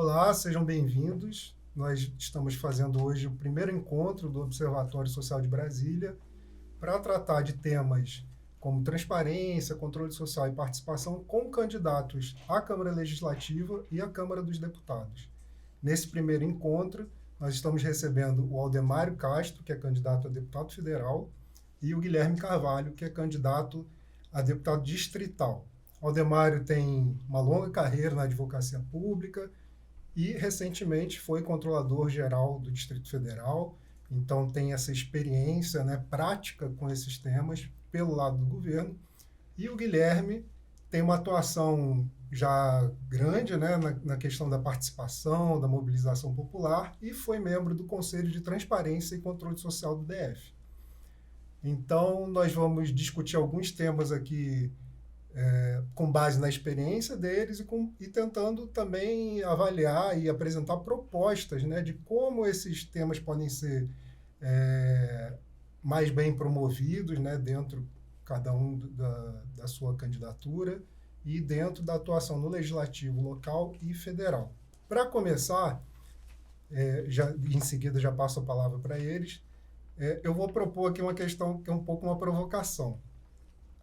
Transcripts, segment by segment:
Olá, sejam bem-vindos. Nós estamos fazendo hoje o primeiro encontro do Observatório Social de Brasília para tratar de temas como transparência, controle social e participação com candidatos à Câmara Legislativa e à Câmara dos Deputados. Nesse primeiro encontro, nós estamos recebendo o Aldemário Castro, que é candidato a deputado federal, e o Guilherme Carvalho, que é candidato a deputado distrital. O Aldemário tem uma longa carreira na advocacia pública e, recentemente, foi controlador-geral do Distrito Federal, então tem essa experiência, prática com esses temas pelo lado do governo. E o Guilherme tem uma atuação já grande, na questão da participação, da mobilização popular, e foi membro do Conselho de Transparência e Controle Social do DF. Então, nós vamos discutir alguns temas aqui com base na experiência deles e tentando também avaliar e apresentar propostas, de como esses temas podem ser mais bem promovidos, dentro cada um da sua candidatura e dentro da atuação no legislativo local e federal. Para começar, em seguida já passo a palavra para eles, eu vou propor aqui uma questão que é um pouco uma provocação.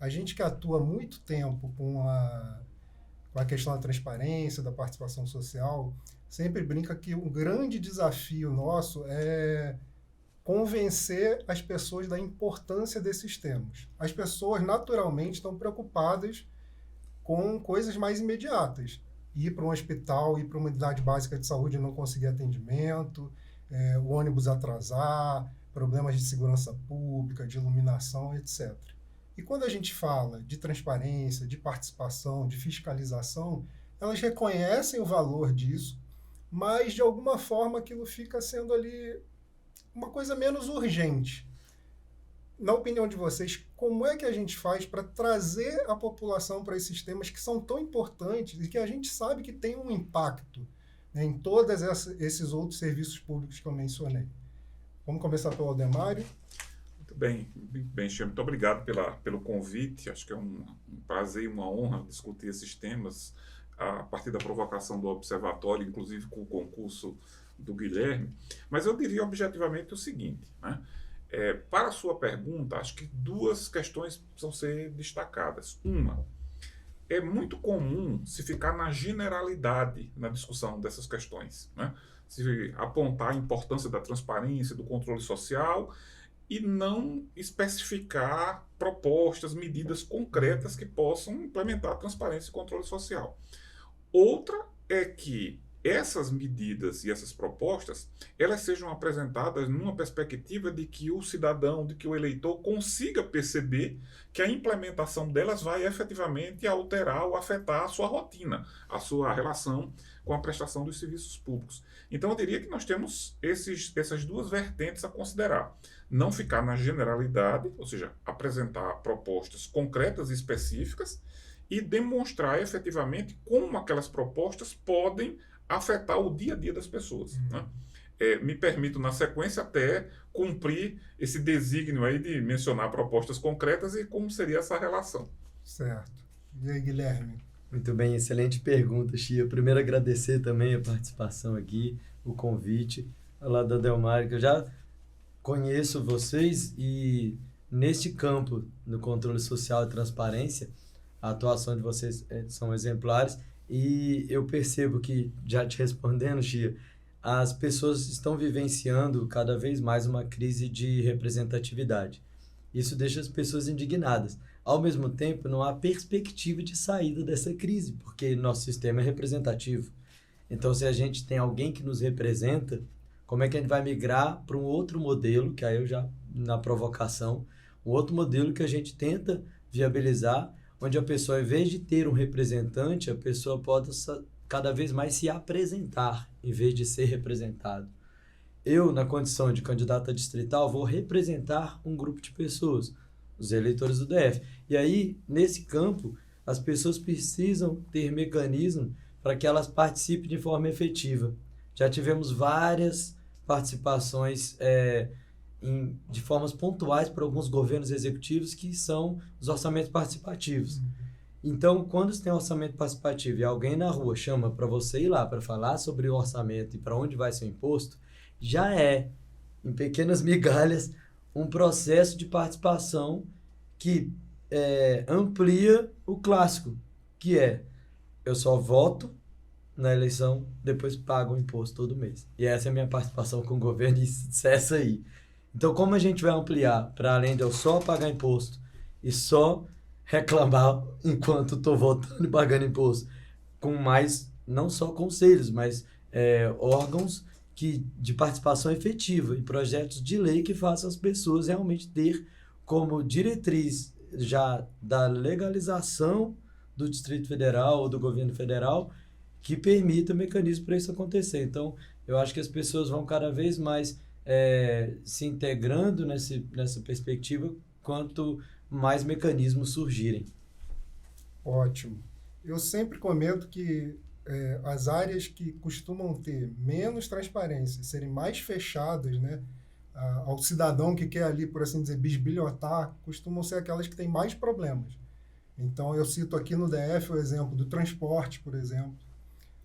A gente que atua há muito tempo com a questão da transparência, da participação social, sempre brinca que um grande desafio nosso é convencer as pessoas da importância desses temas. As pessoas, naturalmente, estão preocupadas com coisas mais imediatas. Ir para um hospital, ir para uma unidade básica de saúde e não conseguir atendimento, o ônibus atrasar, problemas de segurança pública, de iluminação, etc. E quando a gente fala de transparência, de participação, de fiscalização, elas reconhecem o valor disso, mas de alguma forma aquilo fica sendo ali uma coisa menos urgente. Na opinião de vocês, como é que a gente faz para trazer a população para esses temas que são tão importantes e que a gente sabe que tem um impacto, em todos esses outros serviços públicos que eu mencionei? Vamos começar pelo Aldemário. Muito bem, Chico. Muito obrigado pelo convite. Acho que é um prazer e uma honra discutir esses temas a partir da provocação do Observatório, inclusive com o concurso do Guilherme. Mas eu diria objetivamente o seguinte, para a sua pergunta, acho que duas questões precisam ser destacadas. Uma, é muito comum se ficar na generalidade na discussão dessas questões, se apontar a importância da transparência, do controle social e não especificar propostas, medidas concretas que possam implementar a transparência e controle social. Outra é que essas medidas e essas propostas, elas sejam apresentadas numa perspectiva de que o cidadão, de que o eleitor consiga perceber que a implementação delas vai efetivamente alterar ou afetar a sua rotina, a sua relação com a prestação dos serviços públicos. Então eu diria que nós temos essas duas vertentes a considerar. Não ficar na generalidade, ou seja, apresentar propostas concretas e específicas e demonstrar efetivamente como aquelas propostas podem afetar o dia a dia das pessoas. Me permito, na sequência, até cumprir esse desígnio aí de mencionar propostas concretas e como seria essa relação. Certo. E aí, Guilherme? Muito bem, excelente pergunta, Chia. Primeiro, agradecer também a participação aqui, o convite. Olá, da Aldemário, que eu já conheço vocês e neste campo, no controle social e transparência, a atuação de vocês são exemplares. E eu percebo que, já te respondendo, Chia, as pessoas estão vivenciando cada vez mais uma crise de representatividade. Isso deixa as pessoas indignadas. Ao mesmo tempo, não há perspectiva de saída dessa crise, porque nosso sistema é representativo. Então, se a gente tem alguém que nos representa, como é que a gente vai migrar para um outro modelo, que aí eu já, na provocação, um outro modelo que a gente tenta viabilizar, onde a pessoa, em vez de ter um representante, a pessoa pode cada vez mais se apresentar, em vez de ser representado. Eu, na condição de candidato a distrital, vou representar um grupo de pessoas, os eleitores do DF. E aí, nesse campo, as pessoas precisam ter mecanismo para que elas participem de forma efetiva. Já tivemos várias participações de formas pontuais para alguns governos executivos que são os orçamentos participativos. Então, quando você tem orçamento participativo e alguém na rua chama para você ir lá para falar sobre o orçamento e para onde vai ser o imposto, já é, em pequenas migalhas, um processo de participação que amplia o clássico, que é eu só voto na eleição, depois pago o imposto todo mês. E essa é a minha participação com o governo e cessa aí. Então, como a gente vai ampliar para além de eu só pagar imposto e só reclamar enquanto estou votando e pagando imposto, com mais, não só conselhos, mas órgãos de participação efetiva e projetos de lei que façam as pessoas realmente ter como diretriz já da legalização do Distrito Federal ou do governo federal que permita o mecanismo para isso acontecer. Então, eu acho que as pessoas vão cada vez mais se integrando nessa perspectiva quanto mais mecanismos surgirem. Ótimo. Eu sempre comento que as áreas que costumam ter menos transparência, serem mais fechadas, né, ao cidadão que quer ali, por assim dizer, bisbilhotar, costumam ser aquelas que têm mais problemas. Então, eu cito aqui no DF o exemplo do transporte, por exemplo,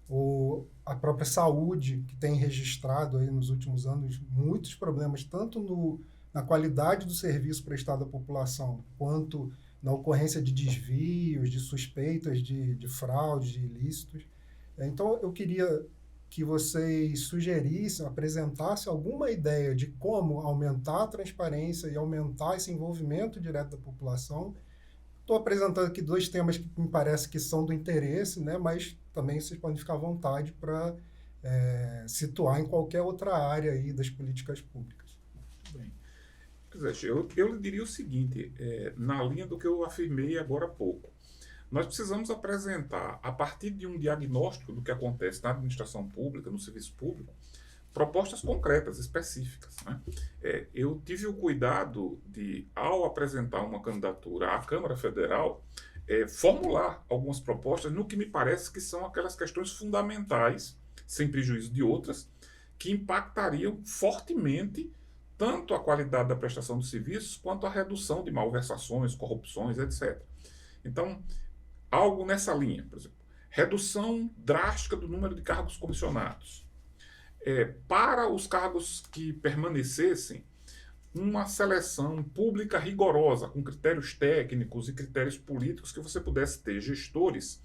ou a própria saúde, que tem registrado aí nos últimos anos muitos problemas, tanto na qualidade do serviço prestado à população, quanto na ocorrência de desvios, de suspeitas de fraude, de ilícitos. Então, eu queria que vocês sugerissem, apresentassem alguma ideia de como aumentar a transparência e aumentar esse envolvimento direto da população. Estou apresentando aqui 2 temas que me parece que são do interesse, né? Mas também vocês podem ficar à vontade para situar em qualquer outra área aí das políticas públicas. Bem, eu lhe diria o seguinte, na linha do que eu afirmei agora há pouco. Nós precisamos apresentar, a partir de um diagnóstico do que acontece na administração pública, no serviço público, propostas concretas, específicas, né? Eu tive o cuidado de, ao apresentar uma candidatura à Câmara Federal, formular algumas propostas no que me parece que são aquelas questões fundamentais, sem prejuízo de outras, que impactariam fortemente tanto a qualidade da prestação de serviços quanto a redução de malversações, corrupções, etc. Então, algo nessa linha, por exemplo, redução drástica do número de cargos comissionados. Para os cargos que permanecessem, uma seleção pública rigorosa, com critérios técnicos e critérios políticos, que você pudesse ter gestores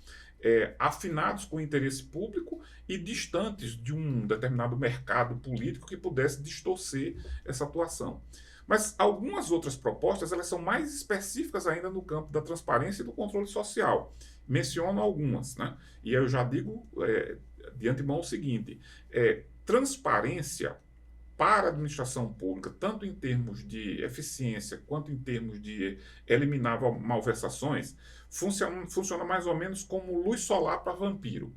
afinados com o interesse público e distantes de um determinado mercado político que pudesse distorcer essa atuação. Mas algumas outras propostas, elas são mais específicas ainda no campo da transparência e do controle social. Menciono algumas, né? E eu já digo de antemão o seguinte, transparência para a administração pública, tanto em termos de eficiência quanto em termos de eliminar malversações, funciona mais ou menos como luz solar para vampiro.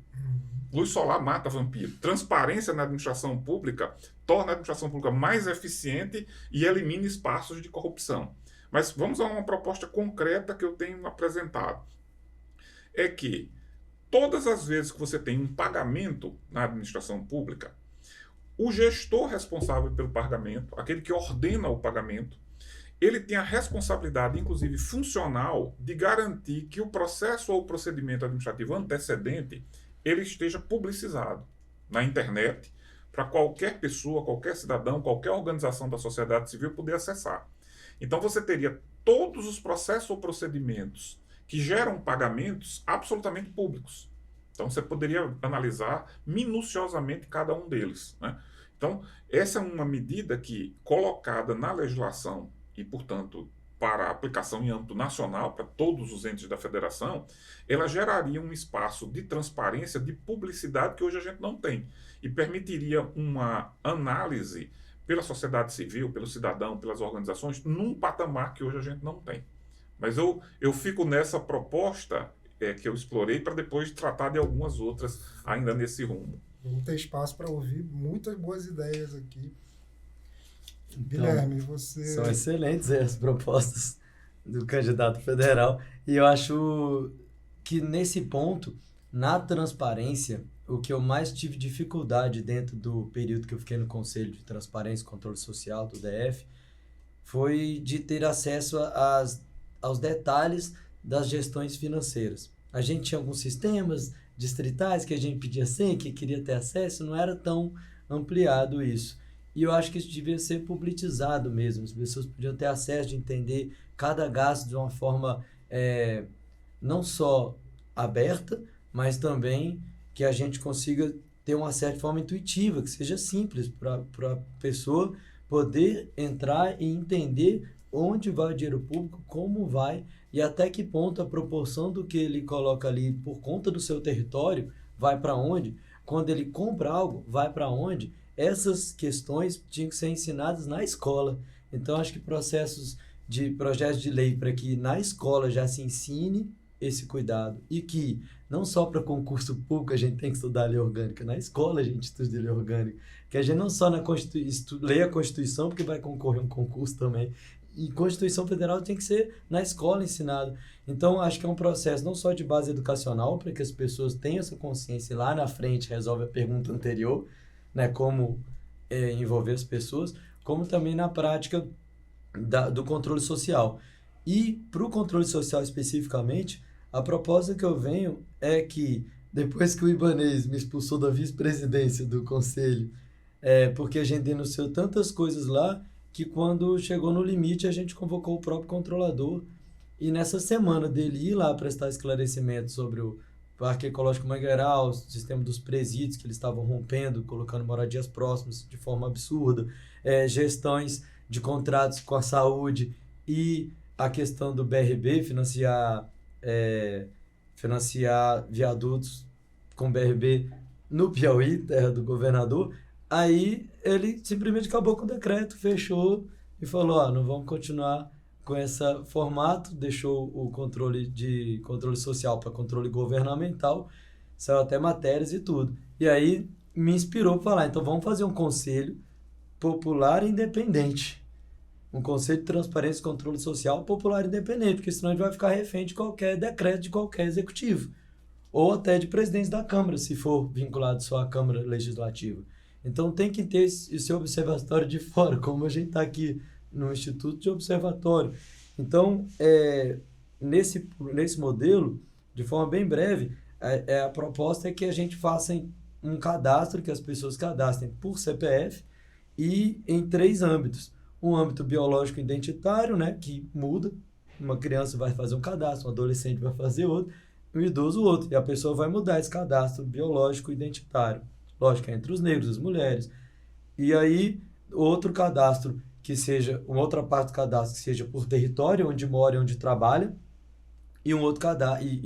Luz solar mata vampiro. Transparência na administração pública torna a administração pública mais eficiente e elimina espaços de corrupção. Mas vamos a uma proposta concreta que eu tenho apresentado. É que todas as vezes que você tem um pagamento na administração pública, o gestor responsável pelo pagamento, aquele que ordena o pagamento, ele tem a responsabilidade, inclusive funcional, de garantir que o processo ou o procedimento administrativo antecedente ele esteja publicizado na internet para qualquer pessoa, qualquer cidadão, qualquer organização da sociedade civil poder acessar. Então você teria todos os processos ou procedimentos que geram pagamentos absolutamente públicos. Então você poderia analisar minuciosamente cada um deles, né? Então essa é uma medida que, colocada na legislação e, portanto, para aplicação em âmbito nacional, para todos os entes da federação, ela geraria um espaço de transparência, de publicidade que hoje a gente não tem, e permitiria uma análise pela sociedade civil, pelo cidadão, pelas organizações, num patamar que hoje a gente não tem. Mas eu fico nessa proposta que eu explorei para depois tratar de algumas outras ainda nesse rumo. Vamos ter espaço para ouvir muitas boas ideias aqui. Então, Guilherme, você... São excelentes as propostas do candidato federal. E eu acho que nesse ponto, na transparência, o que eu mais tive dificuldade dentro do período que eu fiquei no Conselho de Transparência e Controle Social do DF foi de ter acesso aos detalhes das gestões financeiras. A gente tinha alguns sistemas distritais que a gente pedia senha, que queria ter acesso, não era tão ampliado isso. E eu acho que isso devia ser publicizado mesmo, as pessoas podiam ter acesso de entender cada gasto de uma forma não só aberta, mas também que a gente consiga ter um acesso de forma intuitiva, que seja simples para a pessoa poder entrar e entender onde vai o dinheiro público, como vai e até que ponto a proporção do que ele coloca ali por conta do seu território vai para onde, quando ele compra algo, vai para onde. Essas questões tinham que ser ensinadas na escola. Então, acho que projetos de lei para que na escola já se ensine esse cuidado e que não só para concurso público a gente tem que estudar lei orgânica, na escola a gente estuda lei orgânica, que a gente não só lê a Constituição porque vai concorrer a um concurso também, e Constituição Federal tem que ser na escola ensinado. Então, acho que é um processo não só de base educacional, para que as pessoas tenham essa consciência e lá na frente resolve a pergunta anterior, né, como envolver as pessoas, como também na prática do controle social. E para o controle social especificamente, a proposta que eu venho é que, depois que o Ibanez me expulsou da vice-presidência do conselho, porque a gente denunciou tantas coisas lá, que quando chegou no limite a gente convocou o próprio controlador, e nessa semana dele ir lá prestar esclarecimento sobre o Parque Ecológico Mangueiral, o sistema dos presídios que eles estavam rompendo, colocando moradias próximas de forma absurda, gestões de contratos com a saúde e a questão do BRB, financiar viadutos com BRB no Piauí, terra do governador. Aí ele simplesmente acabou com o decreto, fechou e falou, não vamos continuar com esse formato, deixou o controle social para controle governamental, saiu até matérias e tudo. E aí me inspirou para falar, então vamos fazer um conselho popular e independente. Um conselho de transparência e controle social popular e independente, porque senão a gente vai ficar refém de qualquer decreto de qualquer executivo. Ou até de presidente da Câmara, se for vinculado só à Câmara Legislativa. Então tem que ter esse observatório de fora, como a gente está aqui no Instituto de Observatório. Então, nesse modelo, de forma bem breve, a proposta é que a gente faça um cadastro, que as pessoas cadastrem por CPF e em 3 âmbitos. Um âmbito biológico identitário, né, que muda. Uma criança vai fazer um cadastro, um adolescente vai fazer outro, um idoso outro. E a pessoa vai mudar esse cadastro biológico identitário. Lógico, entre os negros, as mulheres. E aí, outro cadastro que seja, uma outra parte do cadastro que seja por território, onde mora e onde trabalha, e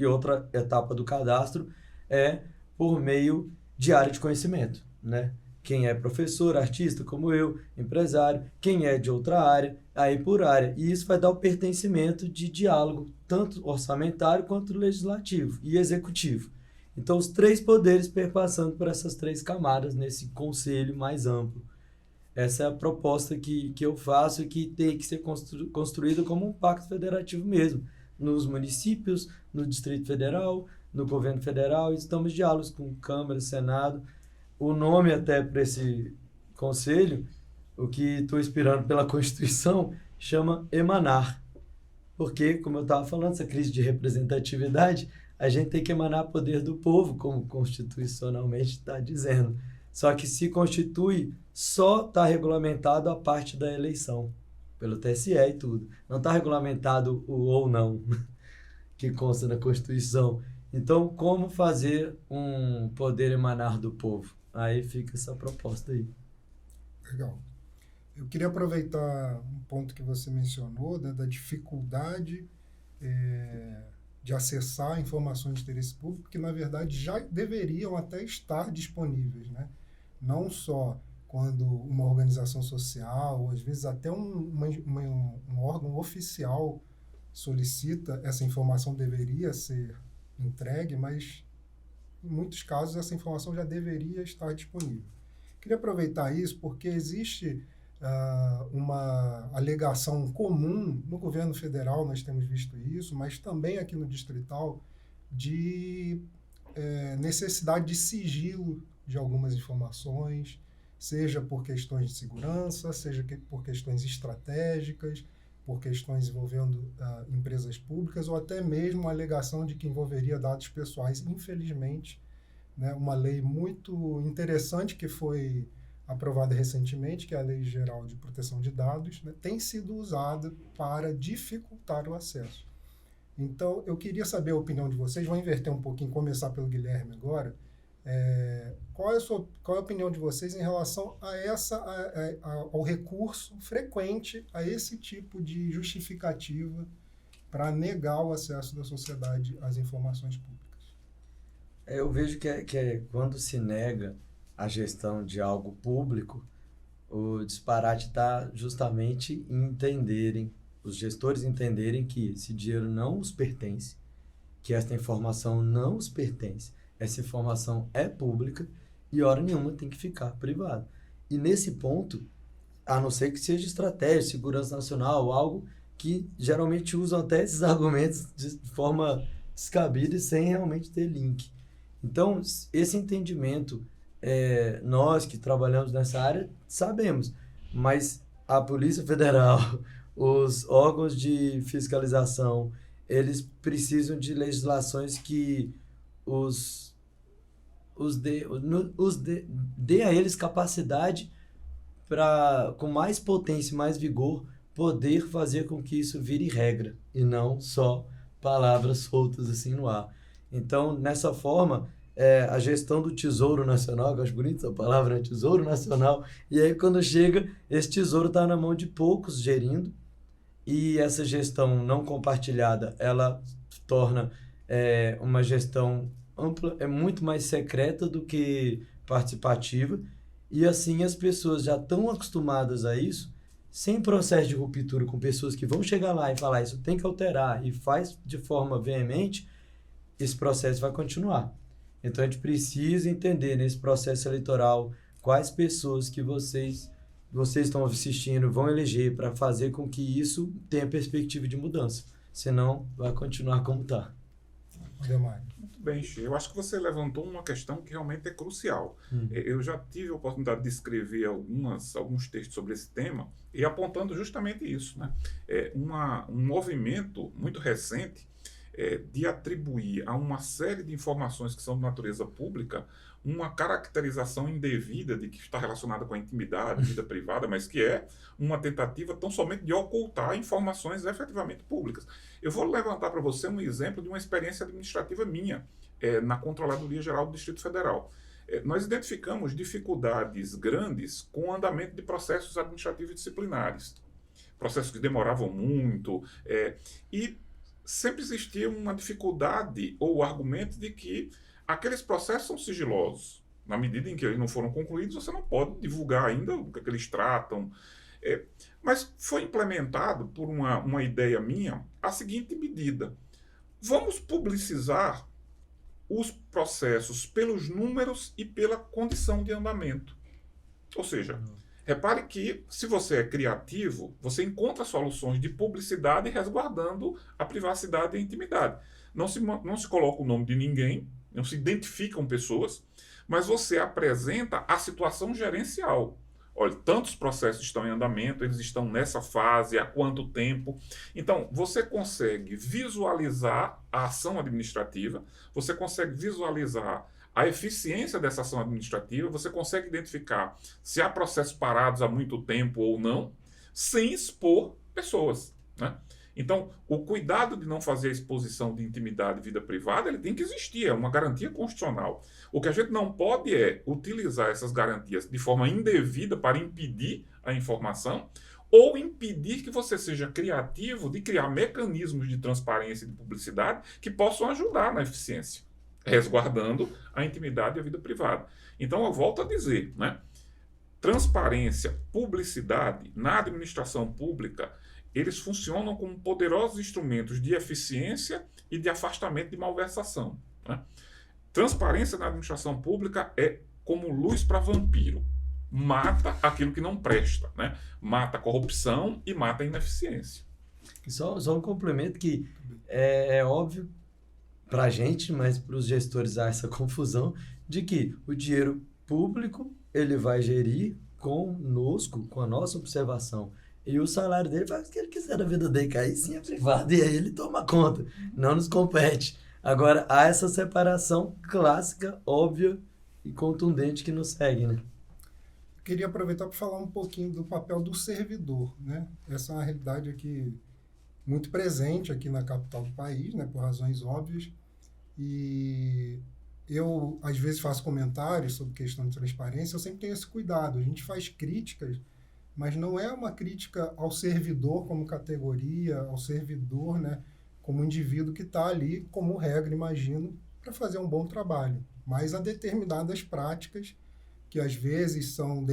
outra etapa do cadastro é por meio de área de conhecimento, né? Quem é professor, artista, como eu, empresário, quem é de outra área, aí por área. E isso vai dar o pertencimento de diálogo, tanto orçamentário quanto legislativo e executivo. Então, os 3 poderes perpassando por essas 3 camadas nesse conselho mais amplo. Essa é a proposta que eu faço e que tem que ser construída como um pacto federativo mesmo. Nos municípios, no Distrito Federal, no governo federal, estamos em diálogos com Câmara, Senado. O nome até para esse conselho, o que estou inspirando pela Constituição, chama emanar. Porque, como eu estava falando, essa crise de representatividade, a gente tem que emanar poder do povo, como constitucionalmente está dizendo. Só que se constitui, só está regulamentado a parte da eleição, pelo TSE e tudo. Não está regulamentado o ou não, que consta na Constituição. Então, como fazer um poder emanar do povo? Aí fica essa proposta aí. Legal. Eu queria aproveitar um ponto que você mencionou, né, da dificuldade de acessar informações de interesse público, que, na verdade, já deveriam até estar disponíveis, né? Não só quando uma organização social, ou às vezes até um órgão oficial solicita, essa informação deveria ser entregue, mas em muitos casos essa informação já deveria estar disponível. Queria aproveitar isso porque existe uma alegação comum no governo federal, nós temos visto isso, mas também aqui no distrital, de necessidade de sigilo de algumas informações, seja por questões de segurança, seja por questões estratégicas, por questões envolvendo empresas públicas, ou até mesmo a alegação de que envolveria dados pessoais. Infelizmente, né, uma lei muito interessante que foi aprovada recentemente, que é a Lei Geral de Proteção de Dados, né, tem sido usada para dificultar o acesso. Então, eu queria saber a opinião de vocês, vou inverter um pouquinho, começar pelo Guilherme agora. Qual é a opinião de vocês em relação ao recurso frequente a esse tipo de justificativa para negar o acesso da sociedade às informações públicas? Eu vejo que quando se nega a gestão de algo público, o disparate está justamente em os gestores entenderem que esse dinheiro não os pertence, que esta informação não os pertence, essa informação é pública e hora nenhuma tem que ficar privada. E nesse ponto, a não ser que seja estratégia, segurança nacional, algo que geralmente usam até esses argumentos de forma descabida e sem realmente ter link. Então, esse entendimento, nós que trabalhamos nessa área sabemos, mas a Polícia Federal, os órgãos de fiscalização, eles precisam de legislações que dê a eles capacidade para, com mais potência e mais vigor, poder fazer com que isso vire regra e não só palavras soltas assim no ar. Então, nessa forma, a gestão do Tesouro Nacional, que eu acho bonita essa palavra, né? Tesouro Nacional, e aí quando chega, esse tesouro está na mão de poucos gerindo, e essa gestão não compartilhada, ela torna uma gestão ampla, muito mais secreta do que participativa, e assim as pessoas já estão acostumadas a isso, sem processo de ruptura com pessoas que vão chegar lá e falar isso tem que alterar, e faz de forma veemente, esse processo vai continuar. Então a gente precisa entender nesse processo eleitoral quais pessoas que vocês estão assistindo vão eleger para fazer com que isso tenha perspectiva de mudança. Senão, vai continuar como está. Muito bem, Xê. Eu acho que você levantou uma questão que realmente é crucial. Eu já tive a oportunidade de escrever alguns textos sobre esse tema e apontando justamente isso, né? Um movimento muito recente de atribuir a uma série de informações que são de natureza pública uma caracterização indevida de que está relacionada com a intimidade, vida privada, mas que é uma tentativa tão somente de ocultar informações efetivamente públicas. Eu vou levantar para você um exemplo de uma experiência administrativa minha na Controladoria Geral do Distrito Federal. Nós identificamos dificuldades grandes com o andamento de processos administrativos disciplinares, processos que demoravam muito, e sempre existia uma dificuldade ou argumento de que aqueles processos são sigilosos. Na medida em que eles não foram concluídos, você não pode divulgar ainda o que eles tratam. Mas foi implementado, por uma ideia minha, a seguinte medida. Vamos publicizar os processos pelos números e pela condição de andamento. Ou seja, repare que, se você é criativo, você encontra soluções de publicidade resguardando a privacidade e a intimidade. Não se coloca o nome de ninguém, não se identificam pessoas, mas você apresenta a situação gerencial. Olha, tantos processos estão em andamento, eles estão nessa fase, há quanto tempo. Então, você consegue visualizar a ação administrativa, você consegue visualizar a eficiência dessa ação administrativa, você consegue identificar se há processos parados há muito tempo ou não, sem expor pessoas, né? Então, o cuidado de não fazer a exposição de intimidade e vida privada, ele tem que existir, é uma garantia constitucional. O que a gente não pode é utilizar essas garantias de forma indevida para impedir a informação ou impedir que você seja criativo de criar mecanismos de transparência e de publicidade que possam ajudar na eficiência, resguardando a intimidade e a vida privada. Então, eu volto a dizer, né? Transparência, publicidade na administração pública, eles funcionam como poderosos instrumentos de eficiência e de afastamento de malversação, né? Transparência na administração pública é como luz para vampiro. Mata aquilo que não presta, né? Mata a corrupção e mata a ineficiência. Só um complemento que é óbvio para a gente, mas para os gestores há essa confusão de que o dinheiro público ele vai gerir conosco, com a nossa observação. e o salário dele faz o que ele quiser da vida dele, que aí sim é privado, e aí ele toma conta, não nos compete. Agora, há essa separação clássica, óbvia e contundente que nos segue, né? Queria aproveitar para falar um pouquinho do papel do servidor, né? Essa é uma realidade aqui muito presente aqui na capital do país, né? Por razões óbvias. E eu, às vezes, faço comentários sobre questão de transparência, eu sempre tenho esse cuidado. A gente faz críticas, mas não é uma crítica ao servidor como categoria, ao servidor, né? Como indivíduo que está ali, como regra, imagino, para fazer um bom trabalho. Mas há determinadas práticas que às vezes são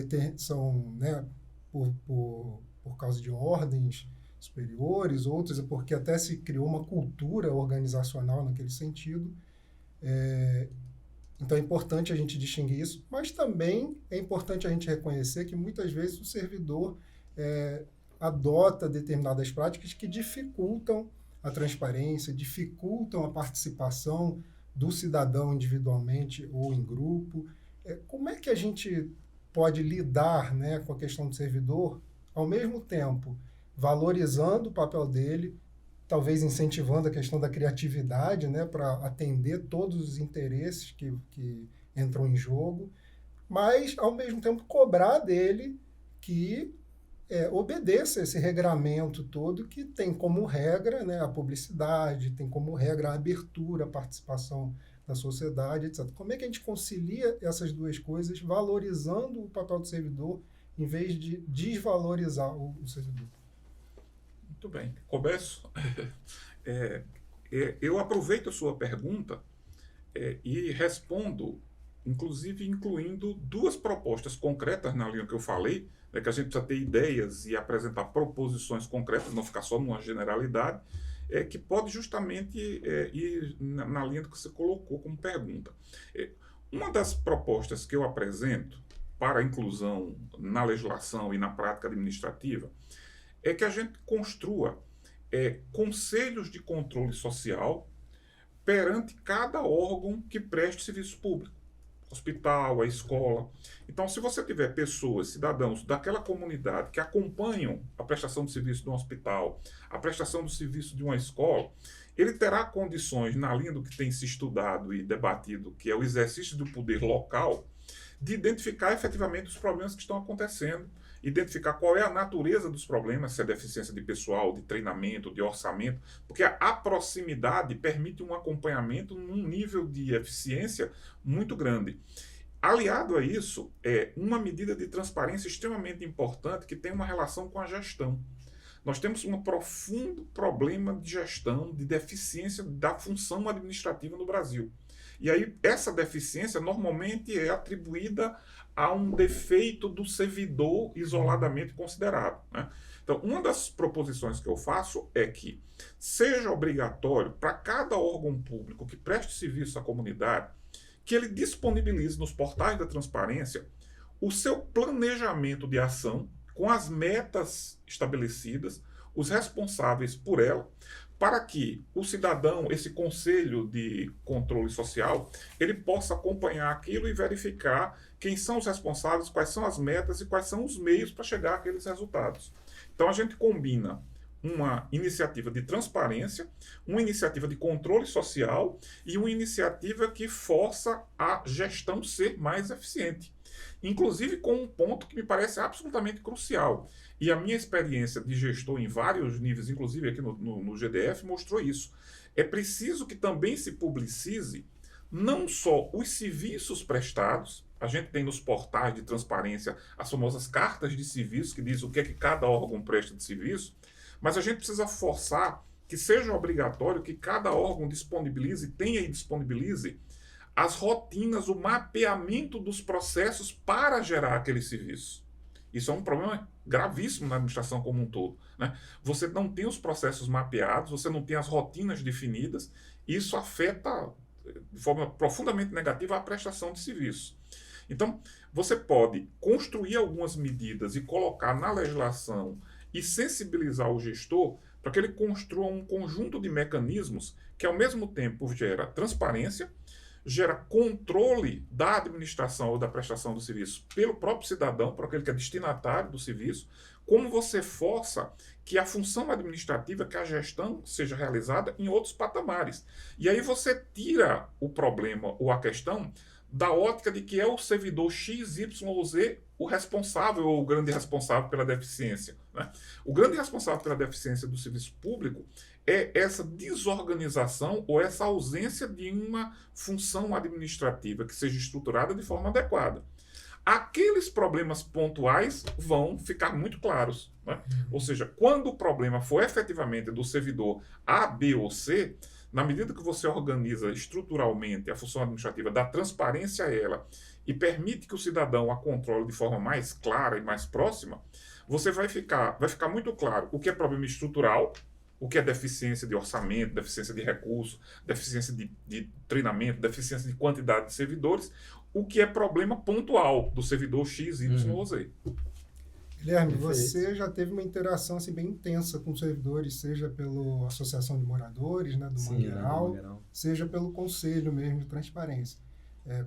né, por causa de ordens superiores, outras é porque até se criou uma cultura organizacional naquele sentido. Então é importante a gente distinguir isso, mas também é importante a gente reconhecer que muitas vezes o servidor adota determinadas práticas que dificultam a transparência, dificultam a participação do cidadão individualmente ou em grupo. Como é que a gente pode lidar, né, com a questão do servidor, ao mesmo tempo valorizando o papel dele, talvez incentivando a questão da criatividade, né, para atender todos os interesses que entram em jogo, mas, ao mesmo tempo, cobrar dele que obedeça esse regramento todo que tem como regra, né, a publicidade, tem como regra a abertura, a participação da sociedade, etc. Como é que a gente concilia essas duas coisas, valorizando o papel do servidor, em vez de desvalorizar o servidor? Muito bem. Começo. Eu aproveito a sua pergunta e respondo, inclusive incluindo duas propostas concretas na linha que eu falei, né, que a gente precisa ter ideias e apresentar proposições concretas, não ficar só numa generalidade, que pode justamente ir na linha do que você colocou como pergunta. Uma das propostas que eu apresento para a inclusão na legislação e na prática administrativa é que a gente construa conselhos de controle social perante cada órgão que preste serviço público. Hospital, a escola. Então, se você tiver pessoas, cidadãos daquela comunidade que acompanham a prestação de serviço de um hospital, a prestação do serviço de uma escola, ele terá condições, na linha do que tem se estudado e debatido, que é o exercício do poder local, de identificar efetivamente os problemas que estão acontecendo, identificar qual é a natureza dos problemas, se é deficiência de pessoal, de treinamento, de orçamento, porque a proximidade permite um acompanhamento num nível de eficiência muito grande. Aliado a isso, uma medida de transparência extremamente importante que tem uma relação com a gestão. Nós temos um profundo problema de gestão, de deficiência da função administrativa no Brasil. E aí, essa deficiência normalmente é atribuída a um defeito do servidor isoladamente considerado, né? Então, uma das proposições que eu faço é que seja obrigatório para cada órgão público que preste serviço à comunidade que ele disponibilize nos portais da transparência o seu planejamento de ação com as metas estabelecidas, os responsáveis por ela, para que o cidadão, esse conselho de controle social, ele possa acompanhar aquilo e verificar quem são os responsáveis, quais são as metas e quais são os meios para chegar àqueles resultados. Então a gente combina uma iniciativa de transparência, uma iniciativa de controle social e uma iniciativa que força a gestão ser mais eficiente. Inclusive com um ponto que me parece absolutamente crucial. E a minha experiência de gestor em vários níveis, inclusive aqui no GDF, mostrou isso. É preciso que também se publicize não só os serviços prestados, a gente tem nos portais de transparência as famosas cartas de serviço, que diz o que é que cada órgão presta de serviço, mas a gente precisa forçar que seja obrigatório que cada órgão disponibilize, tenha e disponibilize as rotinas, o mapeamento dos processos para gerar aquele serviço. Isso é um problema gravíssimo na administração como um todo, né? Você não tem os processos mapeados, você não tem as rotinas definidas, e isso afeta de forma profundamente negativa a prestação de serviço. Então, você pode construir algumas medidas e colocar na legislação e sensibilizar o gestor para que ele construa um conjunto de mecanismos que, ao mesmo tempo, gera transparência, gera controle da administração ou da prestação do serviço pelo próprio cidadão, por aquele que é destinatário do serviço, como você força que a função administrativa, que a gestão seja realizada em outros patamares. E aí você tira o problema ou a questão da ótica de que é o servidor X, Y ou Z o responsável ou o grande responsável pela deficiência, né? O grande responsável pela deficiência do serviço público é essa desorganização ou essa ausência de uma função administrativa que seja estruturada de forma adequada. Aqueles problemas pontuais vão ficar muito claros, né? Ou seja, quando o problema for efetivamente do servidor A, B ou C, na medida que você organiza estruturalmente a função administrativa, dá transparência a ela e permite que o cidadão a controle de forma mais clara e mais próxima, você vai ficar muito claro o que é problema estrutural, o que é deficiência de orçamento, deficiência de recursos, deficiência de treinamento, deficiência de quantidade de servidores, o que é problema pontual do servidor X, Y ou Z. Guilherme, você já teve uma interação assim, bem intensa com servidores, seja pela Associação de Moradores, né, do Mangueiral, seja pelo Conselho mesmo de Transparência.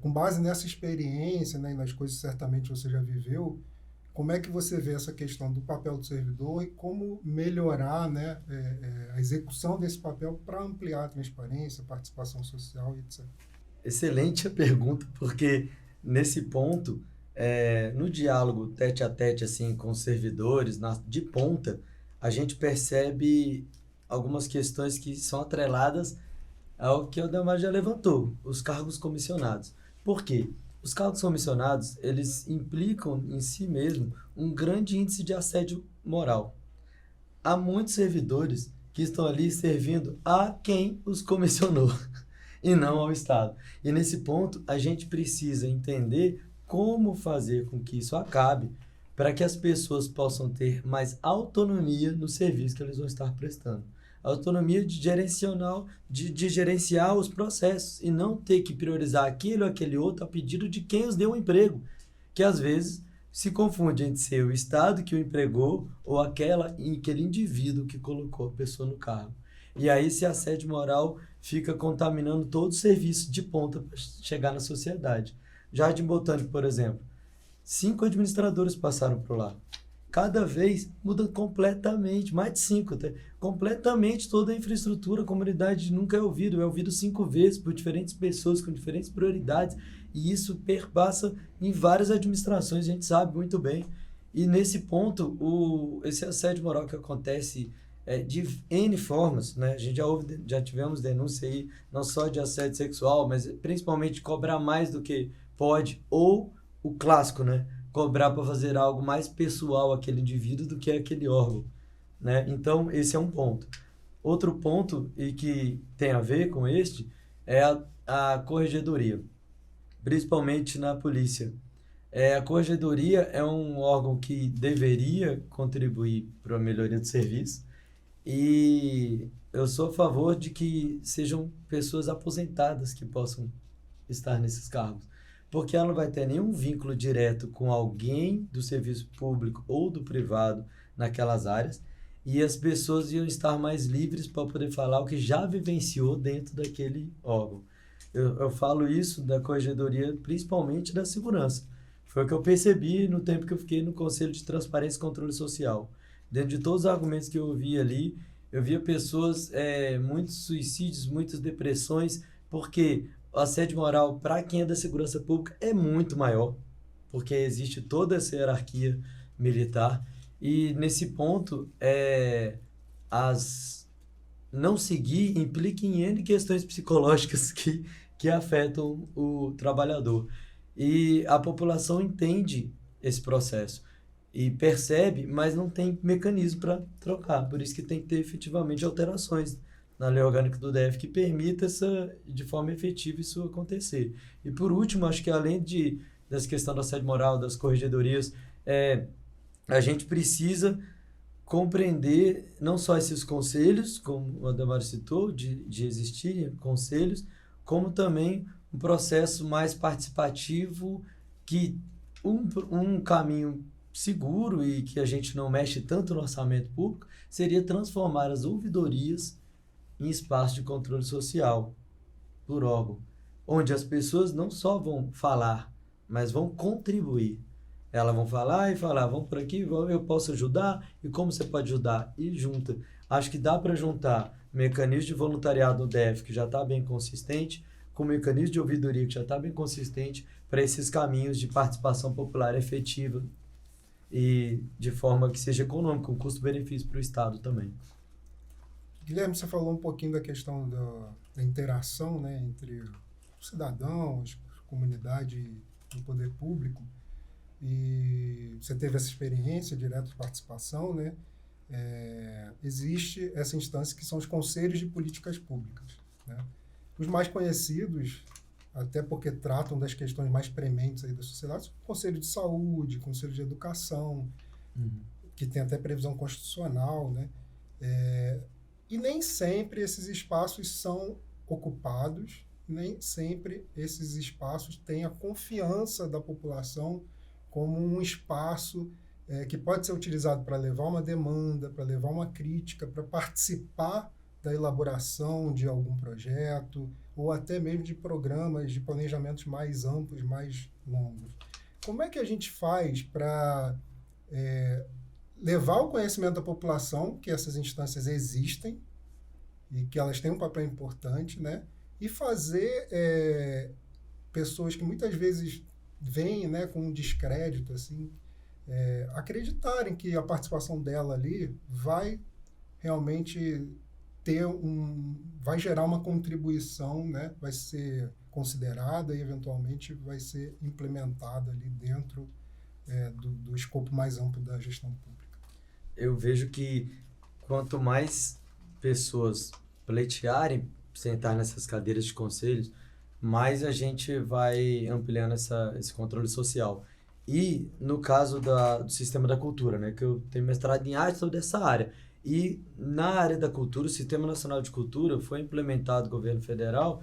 Com base nessa experiência, né, e nas coisas que certamente você já viveu, como é que você vê essa questão do papel do servidor e como melhorar, né, a execução desse papel para ampliar a transparência, a participação social e etc.? Excelente a pergunta, porque nesse ponto, no diálogo tete a tete assim, com os servidores, de ponta, a gente percebe algumas questões que são atreladas ao que o Delmar já levantou, os cargos comissionados. Por quê? Os cargos comissionados, eles implicam em si mesmo um grande índice de assédio moral. Há muitos servidores que estão ali servindo a quem os comissionou e não ao Estado. E nesse ponto, a gente precisa entender como fazer com que isso acabe para que as pessoas possam ter mais autonomia no serviço que eles vão estar prestando. Autonomia de gerenciar os processos e não ter que priorizar aquele ou aquele outro a pedido de quem os deu um emprego, que às vezes se confunde entre ser o Estado que o empregou ou aquele indivíduo que colocou a pessoa no cargo. E aí esse assédio moral fica contaminando todo o serviço de ponta para chegar na sociedade. Jardim Botânico, por exemplo, 5 administradores passaram por lá. Cada vez muda completamente, mais de 5, completamente toda a infraestrutura, a comunidade nunca é ouvido 5 vezes por diferentes pessoas com diferentes prioridades, e isso perpassa em várias administrações, a gente sabe muito bem. E nesse ponto, esse assédio moral que acontece de N formas, né? A gente já tivemos denúncia aí, não só de assédio sexual, mas principalmente de cobrar mais do que pode, ou o clássico, né? Cobrar para fazer algo mais pessoal àquele indivíduo do que aquele órgão, né? Então, esse é um ponto. Outro ponto, e que tem a ver com este, é a corregedoria, principalmente na polícia. A corregedoria é um órgão que deveria contribuir para a melhoria do serviço, e eu sou a favor de que sejam pessoas aposentadas que possam estar nesses cargos, porque ela não vai ter nenhum vínculo direto com alguém do serviço público ou do privado naquelas áreas, e as pessoas iam estar mais livres para poder falar o que já vivenciou dentro daquele órgão. Eu falo isso da corregedoria, principalmente da segurança. Foi o que eu percebi no tempo que eu fiquei no Conselho de Transparência e Controle Social. Dentro de todos os argumentos que eu ouvi ali, eu via pessoas, muitos suicídios, muitas depressões, porque o assédio moral para quem é da segurança pública é muito maior, porque existe toda essa hierarquia militar, e nesse ponto, não seguir implica em N questões psicológicas que afetam o trabalhador. E a população entende esse processo e percebe, mas não tem mecanismo para trocar. Por isso que tem que ter efetivamente alterações na lei orgânica do DF que permita de forma efetiva isso acontecer. E por último, acho que além dessa questão do assédio moral, das corregedorias, a gente precisa compreender não só esses conselhos, como o Ademar citou, de existirem conselhos, como também um processo mais participativo, que um caminho seguro e que a gente não mexe tanto no orçamento público seria transformar as ouvidorias em espaço de controle social por órgão. onde as pessoas não só vão falar, mas vão contribuir. Elas vão falar e falar, vamos por aqui, eu posso ajudar, e como você pode ajudar? E junta. Acho que dá para juntar mecanismo de voluntariado no DF, que já está bem consistente, com mecanismo de ouvidoria, que já está bem consistente, para esses caminhos de participação popular efetiva e de forma que seja econômica, com custo-benefício para o Estado também. Guilherme, você falou um pouquinho da questão da interação, né, entre os cidadãos, a comunidade e o poder público, e você teve essa experiência direta de participação, né? Existe essa instância que são os conselhos de políticas públicas, né? Os mais conhecidos, até porque tratam das questões mais prementes aí da sociedade, são o Conselho de Saúde, o Conselho de Educação, que tem até previsão constitucional, né? E nem sempre esses espaços são ocupados, nem sempre esses espaços têm a confiança da população como um espaço que pode ser utilizado para levar uma demanda, para levar uma crítica, para participar da elaboração de algum projeto, ou até mesmo de programas de planejamentos mais amplos, mais longos. Como é que a gente faz para levar o conhecimento da população que essas instâncias existem e que elas têm um papel importante, né? E fazer pessoas que muitas vezes vêm, né, com um descrédito, assim, acreditarem que a participação dela ali vai realmente vai gerar uma contribuição, né? Vai ser considerada e eventualmente vai ser implementada ali dentro do escopo mais amplo da gestão pública. Eu vejo que quanto mais pessoas pleitearem sentar nessas cadeiras de conselhos, mais a gente vai ampliando esse controle social. E no caso do sistema da cultura, né, que eu tenho mestrado em arte toda essa área, e na área da cultura, o Sistema Nacional de Cultura foi implementado no governo federal,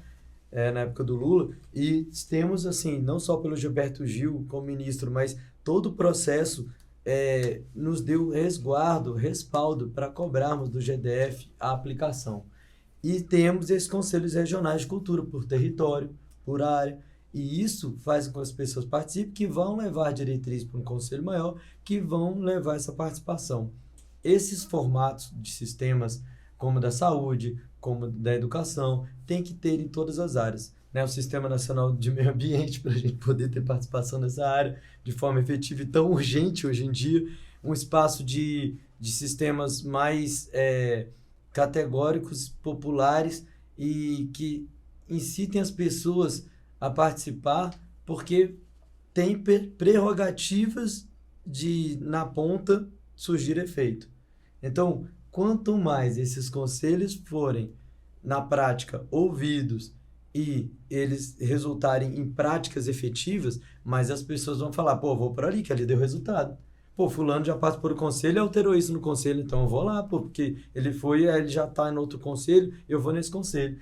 na época do Lula, e temos, assim, não só pelo Gilberto Gil como ministro, mas todo o processo nos deu resguardo, respaldo para cobrarmos do GDF a aplicação. E temos esses conselhos regionais de cultura, por território, por área, e isso faz com que as pessoas participem, que vão levar diretrizes para um conselho maior, que vão levar essa participação. Esses formatos de sistemas, como da saúde, como da educação, tem que ter em todas as áreas, né? O Sistema Nacional de Meio Ambiente, para a gente poder ter participação nessa área de forma efetiva e tão urgente hoje em dia, um espaço de sistemas mais categóricos, populares e que incitem as pessoas a participar, porque tem prerrogativas de, na ponta, surgir efeito. Então, quanto mais esses conselhos forem, na prática, ouvidos e eles resultarem em práticas efetivas, mais as pessoas vão falar, pô, vou por ali, que ali deu resultado. Pô, fulano já passa por um conselho e alterou isso no conselho, então eu vou lá, pô, porque ele já está em outro conselho, eu vou nesse conselho.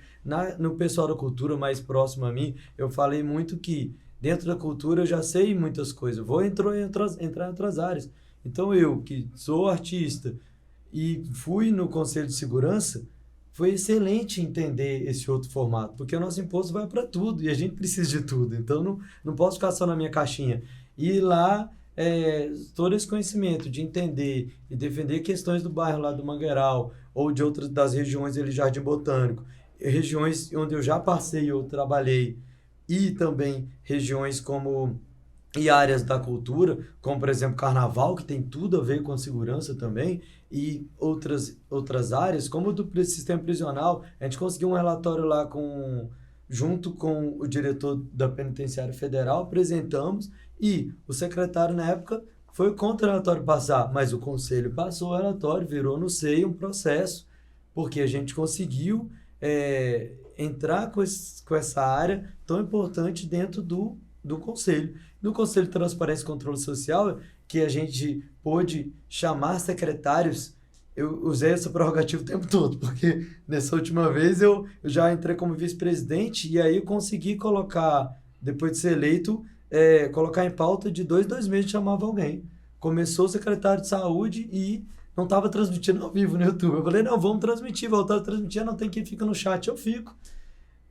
No pessoal da cultura mais próximo a mim, eu falei muito que dentro da cultura eu já sei muitas coisas, vou entrar em outras áreas. Então eu, que sou artista e fui no Conselho de Segurança, foi excelente entender esse outro formato, porque o nosso imposto vai para tudo e a gente precisa de tudo, então não posso ficar só na minha caixinha. E lá, todo esse conhecimento de entender e defender questões do bairro lá do Mangueiral ou de outras das regiões ali, Jardim Botânico, regiões onde eu já passei, eu trabalhei, e também regiões e áreas da cultura, como por exemplo Carnaval, que tem tudo a ver com a segurança também, e outras áreas, como do sistema prisional. A gente conseguiu um relatório lá junto com o diretor da Penitenciária Federal, apresentamos, e o secretário na época foi contra o relatório passar, mas o conselho passou o relatório, virou no seio um processo, porque a gente conseguiu entrar com essa área tão importante dentro do conselho. No Conselho de Transparência e Controle Social, que a gente pôde chamar secretários, eu usei essa prerrogativa o tempo todo, porque nessa última vez eu já entrei como vice-presidente e aí eu consegui colocar, depois de ser eleito, colocar em pauta de 2 meses chamava alguém. Começou o secretário de saúde e não estava transmitindo ao vivo no YouTube. Eu falei, não, vamos transmitir, voltar a transmitir, não tem quem fica no chat, eu fico.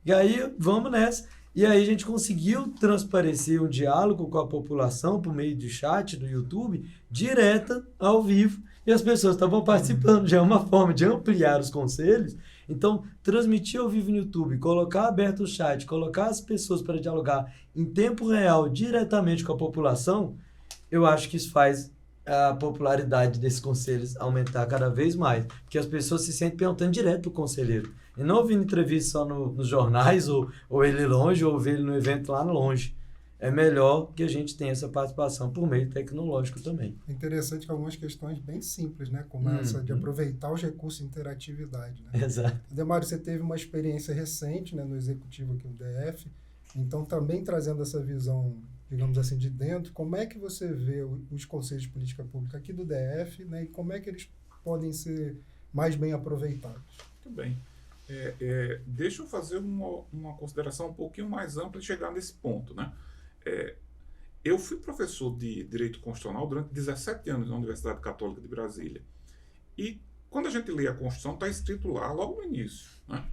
E aí, vamos nessa. E aí a gente conseguiu transparecer um diálogo com a população por meio de chat do YouTube, direta, ao vivo, e as pessoas estavam participando. Já é uma forma de ampliar os conselhos. Então, transmitir ao vivo no YouTube, colocar aberto o chat, colocar as pessoas para dialogar em tempo real, diretamente com a população, eu acho que isso faz a popularidade desses conselhos aumentar cada vez mais, porque as pessoas se sentem perguntando direto para o conselheiro, e não ouvindo entrevista só nos jornais, ou ele longe, ou ver ele no evento lá longe. É melhor que a gente tenha essa participação por meio tecnológico também. É interessante que algumas questões bem simples, né? Como essa de aproveitar os recursos de interatividade, né? Exato. Demário, você teve uma experiência recente, né, no executivo aqui no DF, então também trazendo essa visão, digamos assim, de dentro, como é que você vê os conselhos de política pública aqui do DF, né, e como é que eles podem ser mais bem aproveitados? Muito bem. Deixa eu fazer uma consideração um pouquinho mais ampla e chegar nesse ponto, né? Eu fui professor de Direito Constitucional durante 17 anos na Universidade Católica de Brasília. E quando a gente lê a Constituição, está escrito lá, logo no início, né?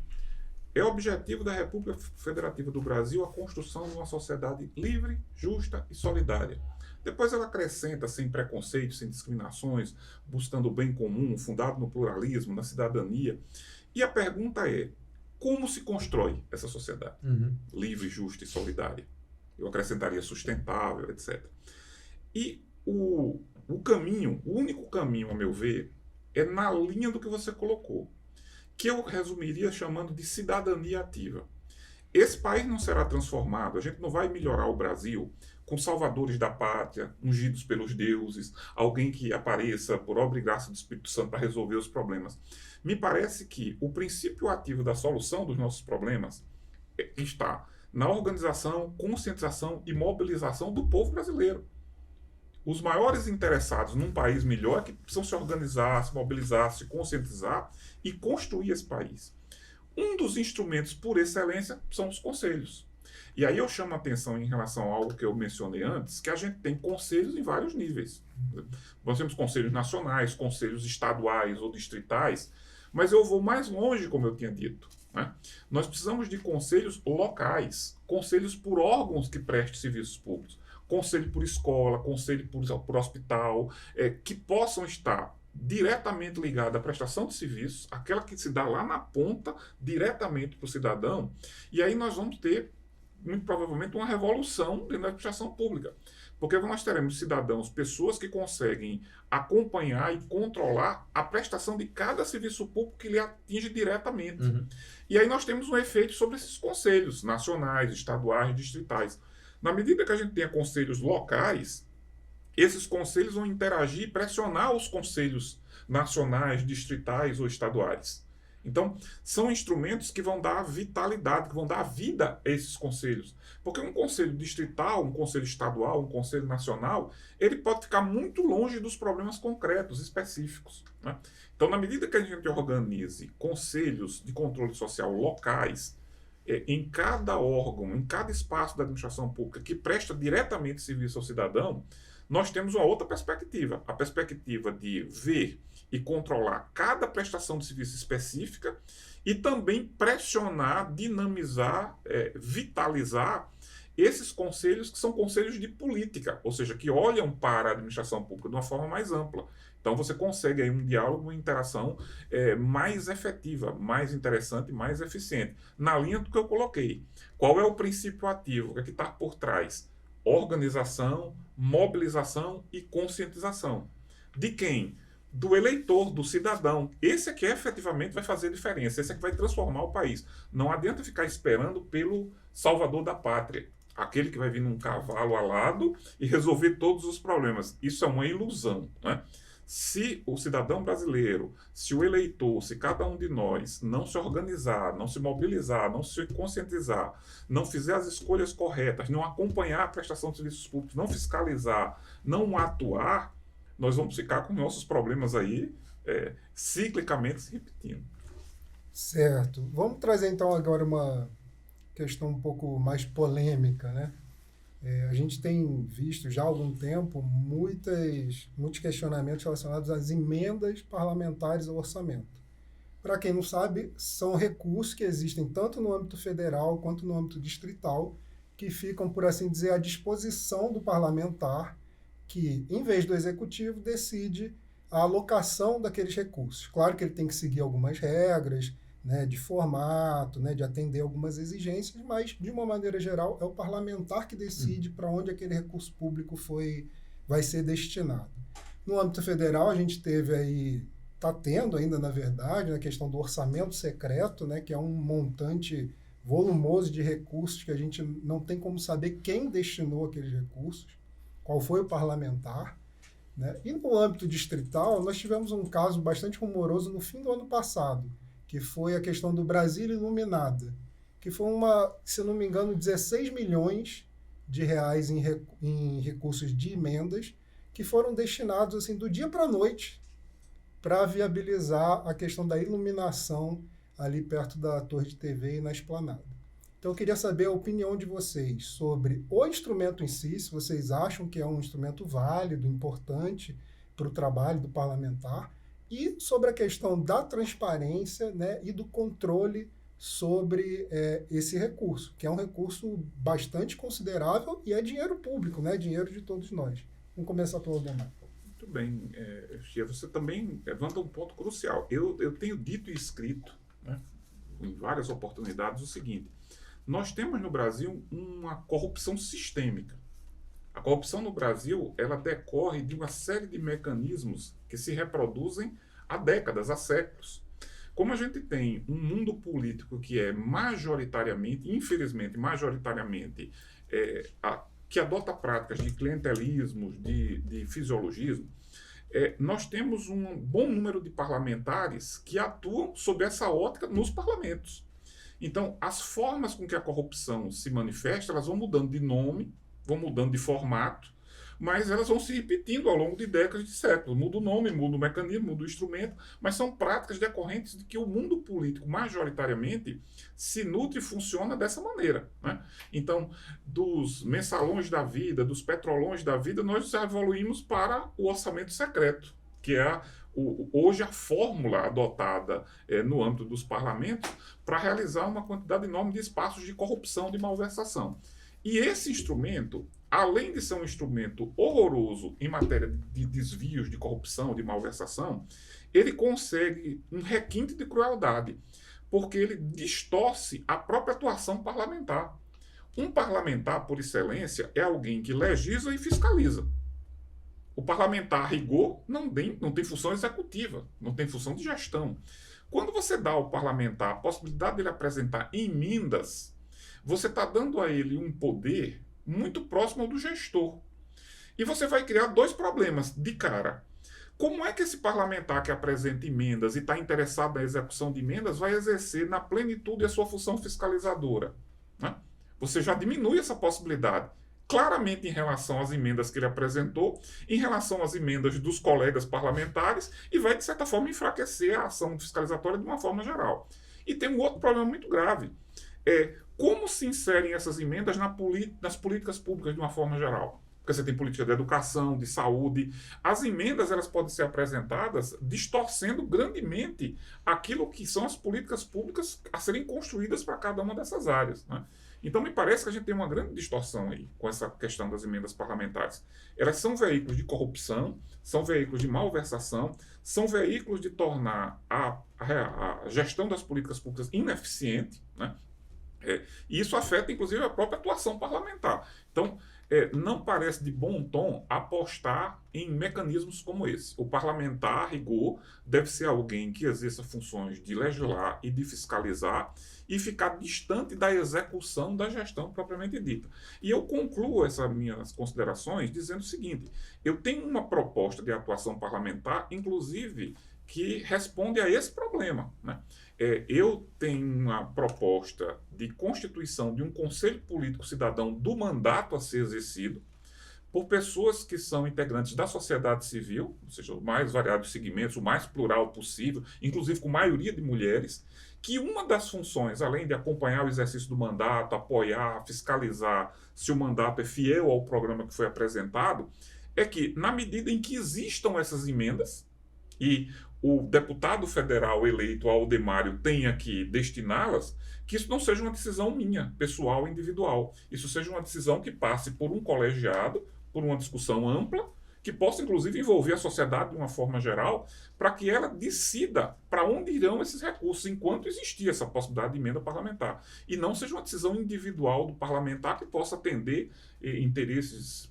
É objetivo da República Federativa do Brasil a construção de uma sociedade livre, justa e solidária. Depois ela acrescenta, sem preconceitos, sem discriminações, buscando o bem comum, fundado no pluralismo, na cidadania. E a pergunta é, como se constrói essa sociedade livre, justa e solidária? Eu acrescentaria sustentável, etc. E o único caminho, a meu ver, é na linha do que você colocou, que eu resumiria chamando de cidadania ativa. Esse país não será transformado, a gente não vai melhorar o Brasil com salvadores da pátria, ungidos pelos deuses, alguém que apareça por obra e graça do Espírito Santo para resolver os problemas. Me parece que o princípio ativo da solução dos nossos problemas está na organização, conscientização e mobilização do povo brasileiro. Os maiores interessados num país melhor é que precisam se organizar, se mobilizar, se conscientizar e construir esse país. Um dos instrumentos por excelência são os conselhos. E aí eu chamo a atenção em relação a algo que eu mencionei antes, que a gente tem conselhos em vários níveis. Nós temos conselhos nacionais, conselhos estaduais ou distritais, mas eu vou mais longe, como eu tinha dito, né? Nós precisamos de conselhos locais, conselhos por órgãos que prestem serviços públicos, conselho por escola, conselho por hospital, que possam estar diretamente ligados à prestação de serviços, aquela que se dá lá na ponta, diretamente para o cidadão, e aí nós vamos ter, muito provavelmente, uma revolução dentro da administração pública. Porque nós teremos cidadãos, pessoas que conseguem acompanhar e controlar a prestação de cada serviço público que lhe atinge diretamente. E aí nós temos um efeito sobre esses conselhos nacionais, estaduais, distritais. Na medida que a gente tenha conselhos locais, esses conselhos vão interagir e pressionar os conselhos nacionais, distritais ou estaduais. Então, são instrumentos que vão dar vitalidade, que vão dar vida a esses conselhos. Porque um conselho distrital, um conselho estadual, um conselho nacional, ele pode ficar muito longe dos problemas concretos, específicos, né? Então, na medida que a gente organize conselhos de controle social locais, em cada órgão, em cada espaço da administração pública que presta diretamente serviço ao cidadão, nós temos uma outra perspectiva, a perspectiva de ver e controlar cada prestação de serviço específica e também pressionar, dinamizar, vitalizar esses conselhos que são conselhos de política, ou seja, que olham para a administração pública de uma forma mais ampla. Então você consegue aí um diálogo, uma interação mais efetiva, mais interessante, mais eficiente. Na linha do que eu coloquei. Qual é o princípio ativo? O que está por trás? Organização, mobilização e conscientização. De quem? Do eleitor, do cidadão. Esse é que efetivamente vai fazer a diferença, esse é que vai transformar o país. Não adianta ficar esperando pelo salvador da pátria, aquele que vai vir num cavalo alado e resolver todos os problemas. Isso é uma ilusão, né? Se o cidadão brasileiro, se o eleitor, se cada um de nós não se organizar, não se mobilizar, não se conscientizar, não fizer as escolhas corretas, não acompanhar a prestação de serviços públicos, não fiscalizar, não atuar, nós vamos ficar com nossos problemas aí ciclicamente se repetindo. Certo. Vamos trazer então agora uma questão um pouco mais polêmica, né? A gente tem visto já há algum tempo muitos questionamentos relacionados às emendas parlamentares ao orçamento. para quem não sabe, são recursos que existem tanto no âmbito federal quanto no âmbito distrital, que ficam, por assim dizer, à disposição do parlamentar, que, em vez do executivo, decide a alocação daqueles recursos. Claro que ele tem que seguir algumas regras, né, de formato, né, de atender algumas exigências, mas, de uma maneira geral, é o parlamentar que decide para onde aquele recurso público vai ser destinado. No âmbito federal, a gente teve aí, está tendo ainda, na verdade, a questão do orçamento secreto, né, que é um montante volumoso de recursos que a gente não tem como saber quem destinou aqueles recursos, qual foi o parlamentar, né? E no âmbito distrital, nós tivemos um caso bastante rumoroso no fim do ano passado, que foi a questão do Brasília Iluminada, que foi se eu não me engano, 16 milhões de reais em recursos de emendas que foram destinados assim, do dia para a noite para viabilizar a questão da iluminação ali perto da Torre de TV e na Esplanada. Então, eu queria saber a opinião de vocês sobre o instrumento em si, se vocês acham que é um instrumento válido, importante para o trabalho do parlamentar, e sobre a questão da transparência, né, e do controle sobre esse recurso, que é um recurso bastante considerável e é dinheiro público, né, dinheiro de todos nós. Vamos começar pelo Ademar. Muito bem, Chia, você também levanta um ponto crucial. Eu tenho dito e escrito, né, em várias oportunidades, o seguinte: nós temos no Brasil uma corrupção sistêmica. A corrupção no Brasil, ela decorre de uma série de mecanismos que se reproduzem há décadas, há séculos. Como a gente tem um mundo político que é majoritariamente, infelizmente, que adota práticas de clientelismo, de fisiologismo, nós temos um bom número de parlamentares que atuam sob essa ótica nos parlamentos. Então, as formas com que a corrupção se manifesta, elas vão mudando de nome, vão mudando de formato, mas elas vão se repetindo ao longo de décadas, de séculos. Muda o nome, muda o mecanismo, muda o instrumento, mas são práticas decorrentes de que o mundo político, majoritariamente, se nutre e funciona dessa maneira, né? Então, dos mensalões da vida, dos petrolões da vida, nós já evoluímos para o orçamento secreto, que é hoje a fórmula adotada no âmbito dos parlamentos para realizar uma quantidade enorme de espaços de corrupção, de malversação. E esse instrumento, além de ser um instrumento horroroso em matéria de desvios, de corrupção, de malversação, ele consegue um requinte de crueldade, porque ele distorce a própria atuação parlamentar. Um parlamentar, por excelência, é alguém que legisla e fiscaliza. O parlamentar, a rigor, não tem função executiva, não tem função de gestão. Quando você dá ao parlamentar a possibilidade de ele apresentar emendas, você está dando a ele um poder muito próximo ao do gestor. E você vai criar dois problemas de cara. Como é que esse parlamentar que apresenta emendas e está interessado na execução de emendas vai exercer na plenitude a sua função fiscalizadora, né? Você já diminui essa possibilidade. Claramente em relação às emendas que ele apresentou, em relação às emendas dos colegas parlamentares, e vai, de certa forma, enfraquecer a ação fiscalizatória de uma forma geral. E tem um outro problema muito grave. Como se inserem essas emendas nas políticas públicas de uma forma geral? Porque você tem política de educação, de saúde. As emendas elas podem ser apresentadas distorcendo grandemente aquilo que são as políticas públicas a serem construídas para cada uma dessas áreas, né? Então, me parece que a gente tem uma grande distorção aí com essa questão das emendas parlamentares. Elas são veículos de corrupção, são veículos de malversação, são veículos de tornar a gestão das políticas públicas ineficiente, né? E isso afeta, inclusive, a própria atuação parlamentar. Então, não parece de bom tom apostar em mecanismos como esse. O parlamentar, a rigor, deve ser alguém que exerça funções de legislar e de fiscalizar e ficar distante da execução da gestão propriamente dita. E eu concluo essas minhas considerações dizendo o seguinte: eu tenho uma proposta de atuação parlamentar, inclusive, que responde a esse problema, né? Eu tenho uma proposta de constituição de um Conselho Político Cidadão do mandato a ser exercido por pessoas que são integrantes da sociedade civil, ou seja, os mais variados segmentos, o mais plural possível, inclusive com maioria de mulheres, que uma das funções, além de acompanhar o exercício do mandato, apoiar, fiscalizar se o mandato é fiel ao programa que foi apresentado, é que, na medida em que existam essas emendas, e o deputado federal eleito, Aldemário, tenha que destiná-las, que isso não seja uma decisão minha, pessoal, individual. Isso seja uma decisão que passe por um colegiado, por uma discussão ampla, que possa, inclusive, envolver a sociedade de uma forma geral, para que ela decida para onde irão esses recursos, enquanto existir essa possibilidade de emenda parlamentar. E não seja uma decisão individual do parlamentar que possa atender interesses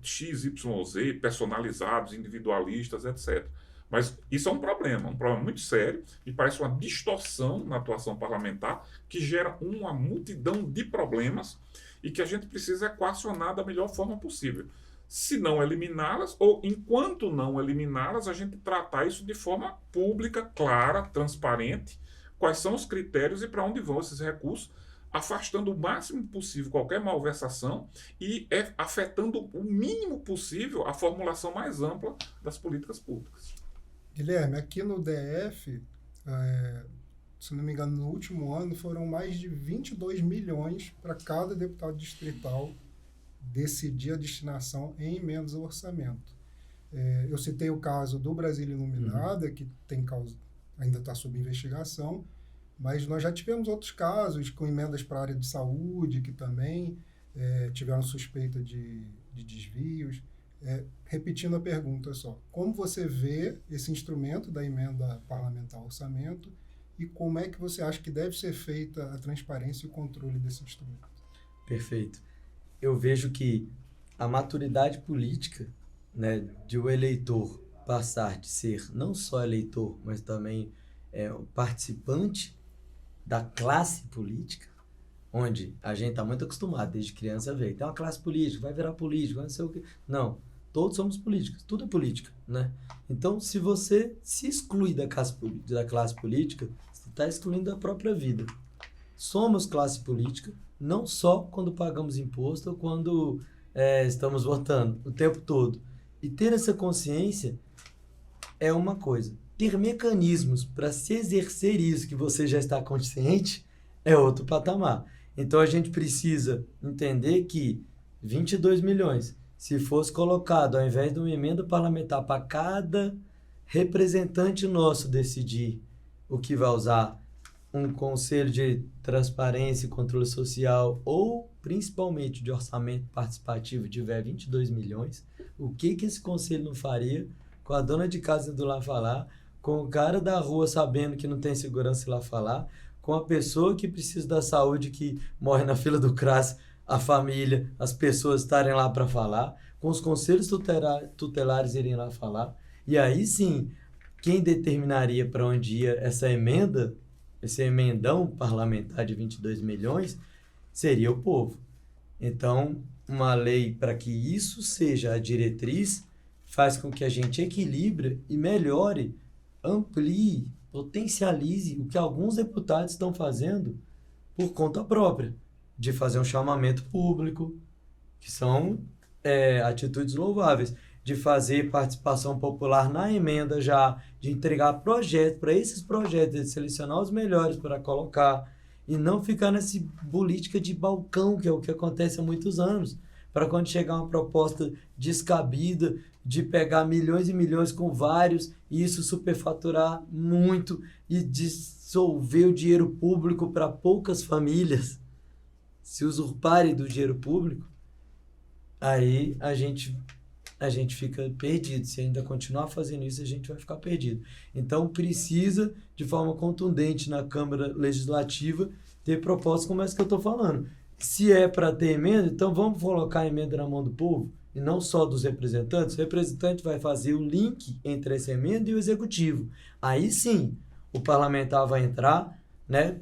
X, Y, Z, personalizados, individualistas, etc. Mas isso é um problema muito sério, e parece uma distorção na atuação parlamentar que gera uma multidão de problemas e que a gente precisa equacionar da melhor forma possível. Se não eliminá-las, ou enquanto não eliminá-las, a gente tratar isso de forma pública, clara, transparente, quais são os critérios e para onde vão esses recursos, afastando o máximo possível qualquer malversação e afetando o mínimo possível a formulação mais ampla das políticas públicas. Guilherme, aqui no DF, se não me engano, no último ano foram mais de 22 milhões para cada deputado distrital decidir a destinação em emendas ao orçamento. Eu citei o caso do Brasília Iluminada, que tem causa, ainda está sob investigação, mas nós já tivemos outros casos com emendas para a área de saúde, que também tiveram suspeita de desvios. Repetindo a pergunta só, como você vê esse instrumento da emenda parlamentar ao orçamento e como é que você acha que deve ser feita a transparência e o controle desse instrumento? Perfeito. Eu vejo que a maturidade política, né, de o eleitor passar de ser não só eleitor, mas também um participante da classe política, onde a gente está muito acostumado desde criança a ver, tem uma classe política, vai virar político, vai não sei o quê. Não, todos somos políticos, tudo é política, né? Então, se você se exclui da classe política, você está excluindo a própria vida. Somos classe política, não só quando pagamos imposto ou quando estamos votando, o tempo todo. E ter essa consciência é uma coisa. Ter mecanismos para se exercer isso que você já está consciente é outro patamar. Então, a gente precisa entender que 22 milhões, se fosse colocado, ao invés de uma emenda parlamentar para cada representante nosso decidir o que vai usar, um conselho de transparência e controle social ou, principalmente, de orçamento participativo tiver 22 milhões, o que esse conselho não faria com a dona de casa indo lá falar, com o cara da rua sabendo que não tem segurança ir lá falar, com a pessoa que precisa da saúde, que morre na fila do CRAS, a família, as pessoas estarem lá para falar, com os conselhos tutelares irem lá falar. E aí sim, quem determinaria para onde ia essa emenda, esse emendão parlamentar de 22 milhões, seria o povo. Então, uma lei para que isso seja a diretriz faz com que a gente equilibre e melhore, amplie, potencialize o que alguns deputados estão fazendo por conta própria, de fazer um chamamento público, que são atitudes louváveis, de fazer participação popular na emenda já, de entregar projetos, para esses projetos, de selecionar os melhores para colocar, e não ficar nessa política de balcão, que é o que acontece há muitos anos, para quando chegar uma proposta descabida, de pegar milhões e milhões com vários, e isso superfaturar muito, e dissolver o dinheiro público para poucas famílias, se usurparem do dinheiro público, aí a gente fica perdido. Se ainda continuar fazendo isso, a gente vai ficar perdido. Então, precisa, de forma contundente na Câmara Legislativa, ter propostas como essa que eu estou falando. Se é para ter emenda, então vamos colocar a emenda na mão do povo, e não só dos representantes. O representante vai fazer o link entre essa emenda e o executivo. Aí sim, o parlamentar vai entrar, né,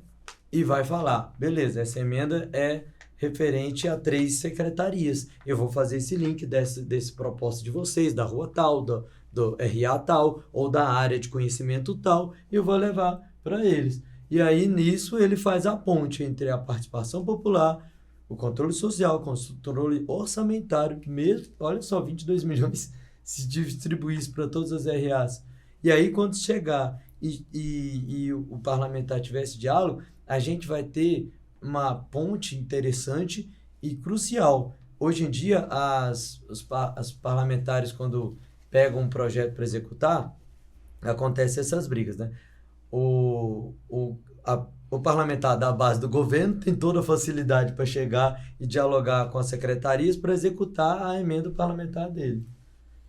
e vai falar, beleza, essa emenda é referente a 3 secretarias. Eu vou fazer esse link desse proposta de vocês, da rua tal, do RA tal, ou da área de conhecimento tal, e eu vou levar para eles. E aí, nisso, ele faz a ponte entre a participação popular, o controle social, o controle orçamentário, mesmo, olha só, 22 milhões, se distribuísse para todas as RAs. E aí, quando chegar e o parlamentar tiver esse diálogo, a gente vai ter uma ponte interessante e crucial. Hoje em dia, as parlamentares, quando pega um projeto para executar, acontecem essas brigas, né? O parlamentar da base do governo tem toda a facilidade para chegar e dialogar com as secretarias para executar a emenda parlamentar dele.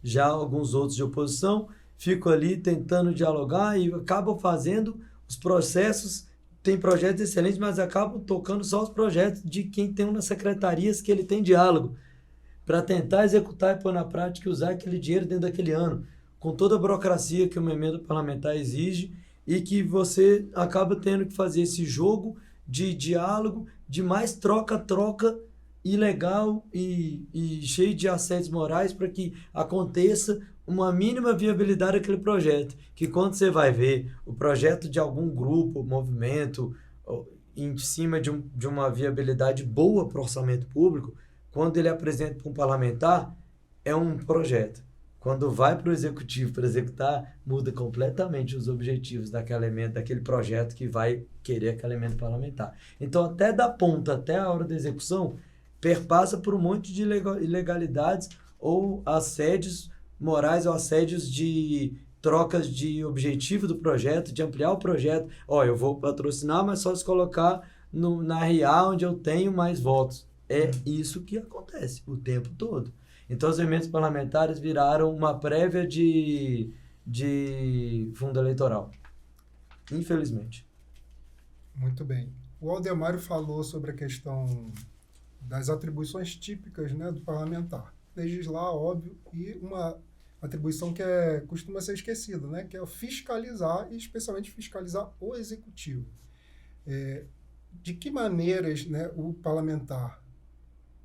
Já alguns outros de oposição ficam ali tentando dialogar e acabam fazendo os processos. Tem projetos excelentes, mas acabam tocando só os projetos de quem tem umas secretarias que ele tem diálogo, para tentar executar e pôr na prática e usar aquele dinheiro dentro daquele ano, com toda a burocracia que uma emenda parlamentar exige e que você acaba tendo que fazer esse jogo de diálogo, de mais troca-troca ilegal e cheio de assédios morais para que aconteça uma mínima viabilidade daquele projeto. Que quando você vai ver o projeto de algum grupo, movimento, em cima de uma viabilidade boa para o orçamento público, quando ele apresenta para um parlamentar, é um projeto. Quando vai para o executivo para executar, muda completamente os objetivos daquele elemento, daquele projeto que vai querer aquele elemento parlamentar. Então, até da ponta até a hora da execução, perpassa por um monte de ilegalidades ou assédios morais ou assédios de trocas de objetivo do projeto, de ampliar o projeto. Eu vou patrocinar, mas só se colocar na RA onde eu tenho mais votos. É isso que acontece o tempo todo. Então, os emendas parlamentares viraram uma prévia de fundo eleitoral. Infelizmente. Muito bem. O Aldemário falou sobre a questão das atribuições típicas, né, do parlamentar. Legislar, óbvio, e uma atribuição que costuma ser esquecida, né, que é o fiscalizar, e especialmente fiscalizar o executivo. De que maneiras, né, o parlamentar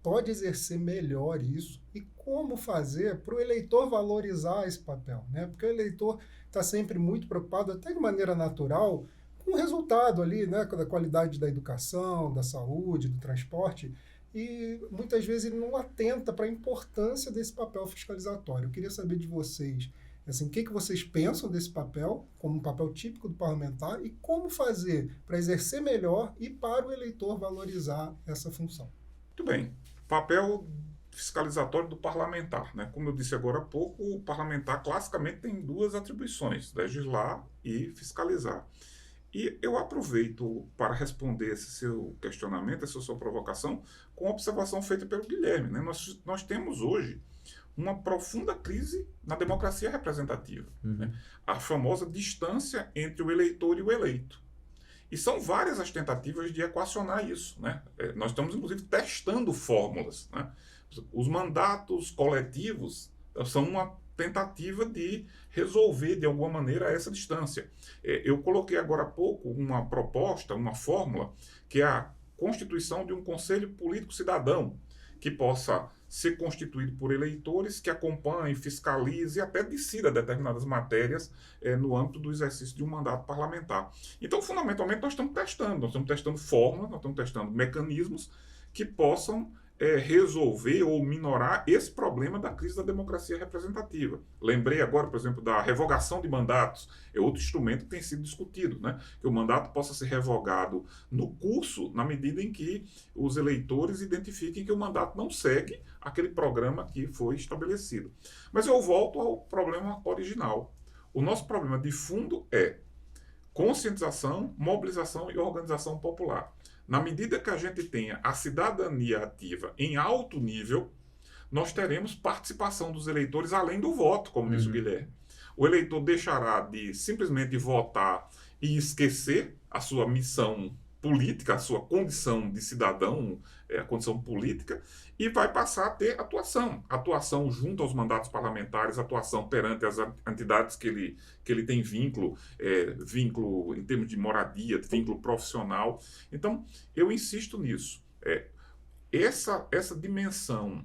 pode exercer melhor isso e como fazer para o eleitor valorizar esse papel, né? Porque o eleitor está sempre muito preocupado, até de maneira natural, com o resultado ali, né, da qualidade da educação, da saúde, do transporte, e muitas vezes ele não atenta para a importância desse papel fiscalizatório. Eu queria saber de vocês, assim, o que vocês pensam desse papel, como um papel típico do parlamentar, e como fazer para exercer melhor e para o eleitor valorizar essa função. Muito bem. Papel fiscalizatório do parlamentar, né? Como eu disse agora há pouco, o parlamentar classicamente tem duas atribuições, legislar e fiscalizar. E eu aproveito para responder esse seu questionamento, essa sua provocação, com a observação feita pelo Guilherme, né? Nós temos hoje uma profunda crise na democracia representativa, né? A famosa distância entre o eleitor e o eleito. E são várias as tentativas de equacionar isso, né? Nós estamos, inclusive, testando fórmulas, né? Os mandatos coletivos são uma tentativa de resolver, de alguma maneira, essa distância. Eu coloquei agora há pouco uma proposta, uma fórmula, que é a constituição de um conselho político cidadão, que possa ser constituído por eleitores que acompanhem, fiscalizem e até decida determinadas matérias no âmbito do exercício de um mandato parlamentar. Então, fundamentalmente, nós estamos testando fórmulas, nós estamos testando mecanismos que possam resolver ou minorar esse problema da crise da democracia representativa. Lembrei agora, por exemplo, da revogação de mandatos, é outro instrumento que tem sido discutido, né? Que o mandato possa ser revogado no curso, na medida em que os eleitores identifiquem que o mandato não segue aquele programa que foi estabelecido. Mas eu volto ao problema original. O nosso problema de fundo é conscientização, mobilização e organização popular. Na medida que a gente tenha a cidadania ativa em alto nível, nós teremos participação dos eleitores além do voto, como disse o Guilherme. O eleitor deixará de simplesmente votar e esquecer a sua missão política, a sua condição de cidadão, a condição política, e vai passar a ter atuação junto aos mandatos parlamentares, atuação perante as entidades que ele tem vínculo em termos de moradia, vínculo profissional. Então, eu insisto nisso. Essa dimensão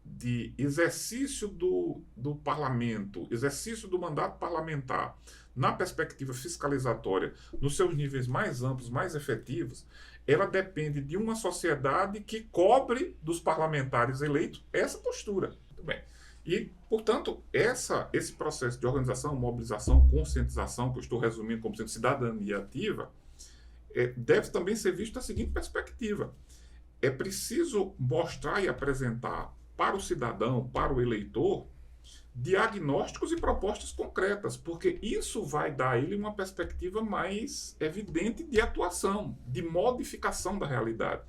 de exercício do parlamento, exercício do mandato parlamentar, na perspectiva fiscalizatória, nos seus níveis mais amplos, mais efetivos, ela depende de uma sociedade que cobre dos parlamentares eleitos essa postura. Muito bem. E, portanto, esse processo de organização, mobilização, conscientização, que eu estou resumindo como sendo cidadania ativa, deve também ser visto da seguinte perspectiva. É preciso mostrar e apresentar para o cidadão, para o eleitor, diagnósticos e propostas concretas, porque isso vai dar a ele uma perspectiva mais evidente de atuação, de modificação da realidade.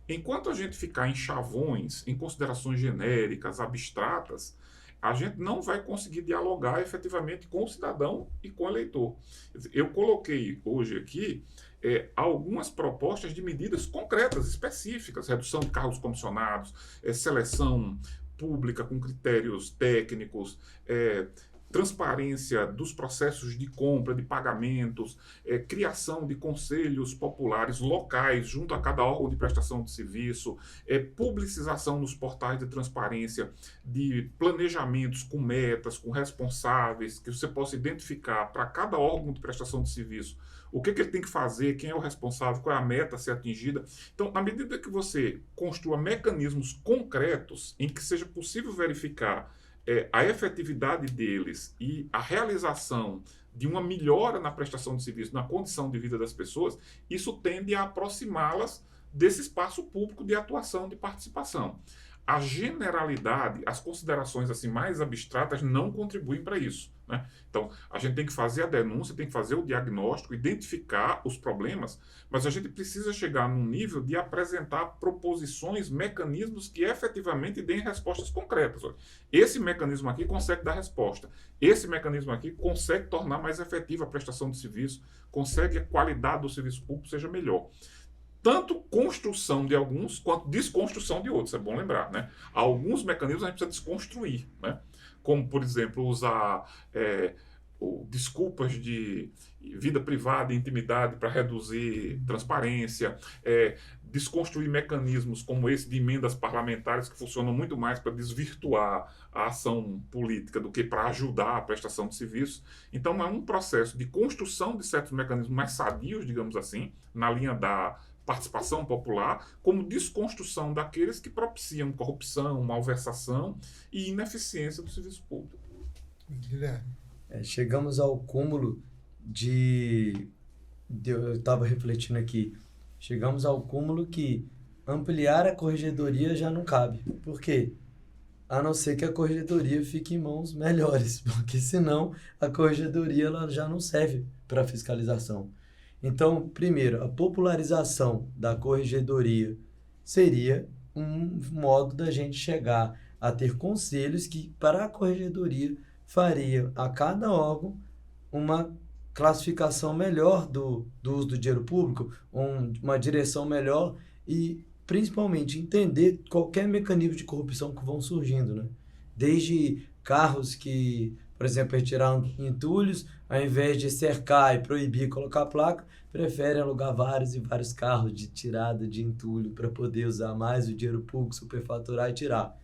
Enquanto a gente ficar em chavões, em considerações genéricas, abstratas, a gente não vai conseguir dialogar efetivamente com o cidadão e com o eleitor. Eu coloquei hoje aqui algumas propostas de medidas concretas, específicas, redução de cargos comissionados, seleção pública com critérios técnicos, transparência dos processos de compra, de pagamentos, criação de conselhos populares locais junto a cada órgão de prestação de serviço, publicização nos portais de transparência de planejamentos com metas, com responsáveis, que você possa identificar para cada órgão de prestação de serviço o que ele tem que fazer, quem é o responsável, qual é a meta a ser atingida. Então, na medida que você construa mecanismos concretos em que seja possível verificar a efetividade deles e a realização de uma melhora na prestação de serviço, na condição de vida das pessoas, isso tende a aproximá-las desse espaço público de atuação, de participação. A generalidade, as considerações assim mais abstratas não contribuem para isso, né? Então, a gente tem que fazer a denúncia, tem que fazer o diagnóstico, identificar os problemas, mas a gente precisa chegar num nível de apresentar proposições, mecanismos que efetivamente deem respostas concretas. Olha, esse mecanismo aqui consegue dar resposta, esse mecanismo aqui consegue tornar mais efetiva a prestação de serviço, consegue que a qualidade do serviço público seja melhor. Tanto construção de alguns, quanto desconstrução de outros, é bom lembrar, né? Alguns mecanismos a gente precisa desconstruir, né? Como, por exemplo, usar desculpas de vida privada e intimidade para reduzir transparência, desconstruir mecanismos como esse de emendas parlamentares que funcionam muito mais para desvirtuar a ação política do que para ajudar a prestação de serviços. Então, é um processo de construção de certos mecanismos mais sadios, digamos assim, na linha da participação popular, como desconstrução daqueles que propiciam corrupção, malversação e ineficiência do serviço público. Guilherme. Chegamos ao cúmulo eu estava refletindo aqui, chegamos ao cúmulo que ampliar a corregedoria já não cabe. Por quê? A não ser que a corregedoria fique em mãos melhores, porque senão a corregedoria ela já não serve para fiscalização. Então, primeiro, a popularização da corregedoria seria um modo da gente chegar a ter conselhos que, para a corregedoria, faria a cada órgão uma classificação melhor do uso do dinheiro público, uma direção melhor e, principalmente, entender qualquer mecanismo de corrupção que vão surgindo, né? Desde carros que, por exemplo, retirar entulhos, ao invés de cercar e proibir colocar placa, prefere alugar vários e vários carros de tirada de entulho para poder usar mais o dinheiro público, superfaturar e tirar.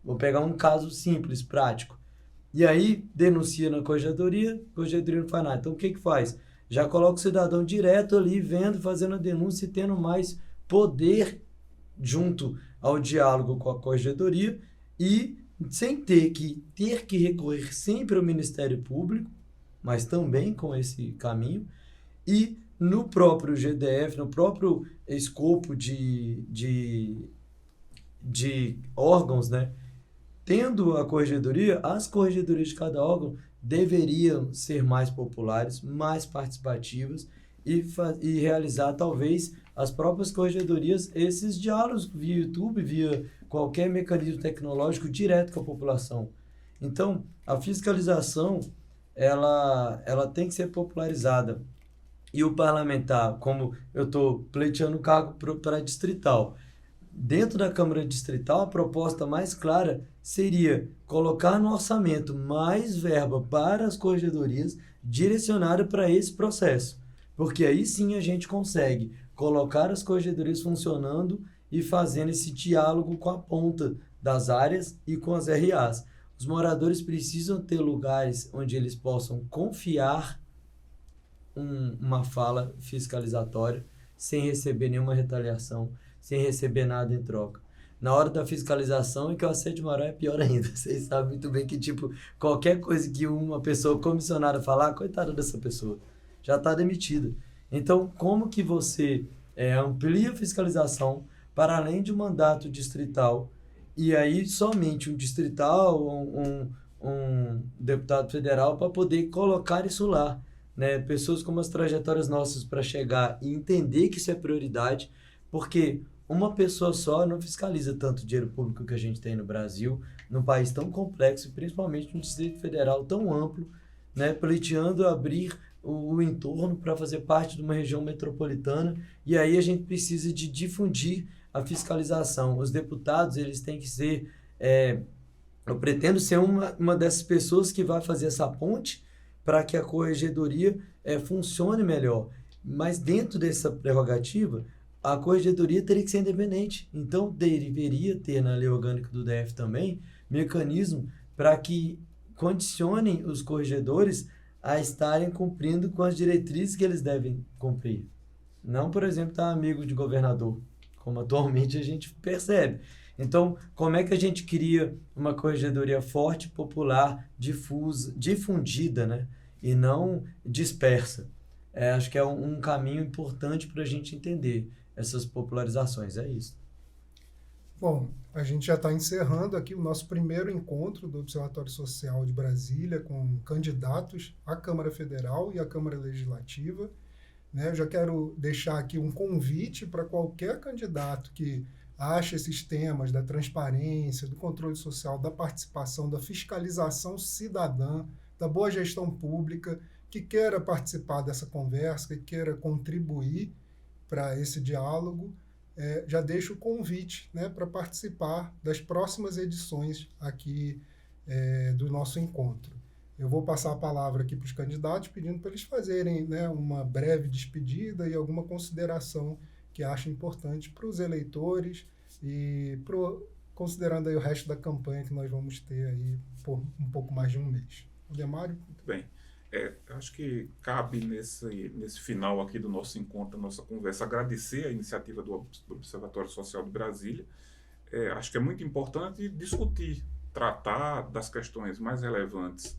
Vou pegar um caso simples, prático. E aí, denuncia na corregedoria não faz nada. Então, o que faz? Já coloca o cidadão direto ali, vendo, fazendo a denúncia e tendo mais poder junto ao diálogo com a corregedoria e sem ter que recorrer sempre ao Ministério Público, mas também com esse caminho, e no próprio GDF, no próprio escopo de órgãos, né? Tendo a corregedoria, as corregedorias de cada órgão deveriam ser mais populares, mais participativas e realizar, talvez, as próprias corregedorias, esses diálogos via YouTube, via qualquer mecanismo tecnológico direto com a população. Então, a fiscalização, ela tem que ser popularizada. E o parlamentar, como eu estou pleiteando o cargo para distrital, dentro da Câmara Distrital, a proposta mais clara seria colocar no orçamento mais verba para as corregedorias direcionada para esse processo. Porque aí sim a gente consegue colocar as corregedorias funcionando e fazendo esse diálogo com a ponta das áreas e com as RAs. Os moradores precisam ter lugares onde eles possam confiar uma fala fiscalizatória sem receber nenhuma retaliação, sem receber nada em troca. Na hora da fiscalização é que o assédio moral é pior ainda. Vocês sabem muito bem que, qualquer coisa que uma pessoa comissionada falar, coitada dessa pessoa, já está demitida. Então, como que você amplia a fiscalização para além de um mandato distrital, e aí somente um distrital, um deputado federal para poder colocar isso lá, né? Pessoas com as trajetórias nossas para chegar e entender que isso é prioridade, porque uma pessoa só não fiscaliza tanto o dinheiro público que a gente tem no Brasil, num país tão complexo, principalmente no Distrito Federal tão amplo, né? Pleiteando abrir o entorno para fazer parte de uma região metropolitana, e aí a gente precisa de difundir a fiscalização. Os deputados, eles têm que ser... eu pretendo ser uma dessas pessoas que vai fazer essa ponte para que a corregedoria funcione melhor. Mas dentro dessa prerrogativa, a corregedoria teria que ser independente. Então, deveria ter na lei orgânica do DF também mecanismo para que condicionem os corregedores a estarem cumprindo com as diretrizes que eles devem cumprir. Não, por exemplo, estar amigo de governador, como atualmente a gente percebe. Então, como é que a gente cria uma corregedoria forte, popular, difundida, né? E não dispersa? Acho que é um caminho importante para a gente entender essas popularizações. É isso. Bom, a gente já está encerrando aqui o nosso primeiro encontro do Observatório Social de Brasília com candidatos à Câmara Federal e à Câmara Legislativa. Né? Eu já quero deixar aqui um convite para qualquer candidato que acha esses temas da transparência, do controle social, da participação, da fiscalização cidadã, da boa gestão pública, que queira participar dessa conversa, que queira contribuir para esse diálogo, já deixo o convite, né, para participar das próximas edições aqui do nosso encontro. Eu vou passar a palavra aqui para os candidatos, pedindo para eles fazerem, né, uma breve despedida e alguma consideração que achem importante para os eleitores e considerando aí o resto da campanha que nós vamos ter aí por um pouco mais de um mês. Demário? Muito bem. Acho que cabe nesse final aqui do nosso encontro, da nossa conversa, agradecer a iniciativa do Observatório Social de Brasília. Acho que é muito importante discutir, tratar das questões mais relevantes,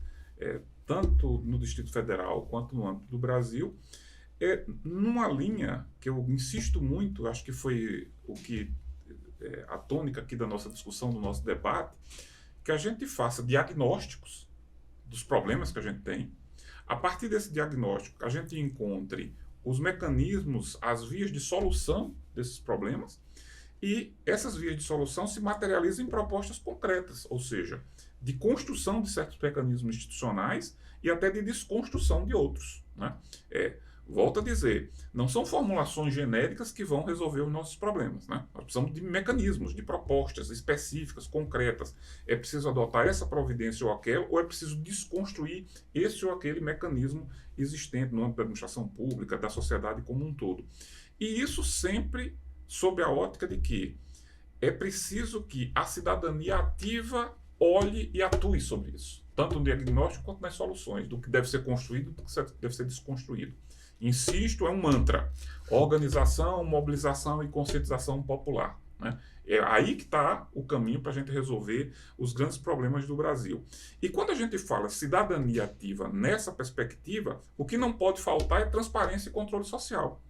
tanto no Distrito Federal quanto no âmbito do Brasil, numa linha que eu insisto muito, acho que foi a tônica aqui da nossa discussão, do nosso debate, que a gente faça diagnósticos dos problemas que a gente tem. A partir desse diagnóstico, a gente encontre os mecanismos, as vias de solução desses problemas, e essas vias de solução se materializam em propostas concretas, ou seja, de construção de certos mecanismos institucionais e até de desconstrução de outros, né? Volto a dizer, não são formulações genéricas que vão resolver os nossos problemas, né? Nós precisamos de mecanismos, de propostas específicas, concretas. É preciso adotar essa providência ou aquela, ou é preciso desconstruir esse ou aquele mecanismo existente no âmbito da administração pública, da sociedade como um todo. E isso sempre sob a ótica de que é preciso que a cidadania ativa olhe e atue sobre isso, tanto no diagnóstico quanto nas soluções, do que deve ser construído e do que deve ser desconstruído. Insisto, é um mantra: organização, mobilização e conscientização popular, né? É aí que está o caminho para a gente resolver os grandes problemas do Brasil. E quando a gente fala cidadania ativa nessa perspectiva, o que não pode faltar é transparência e controle social.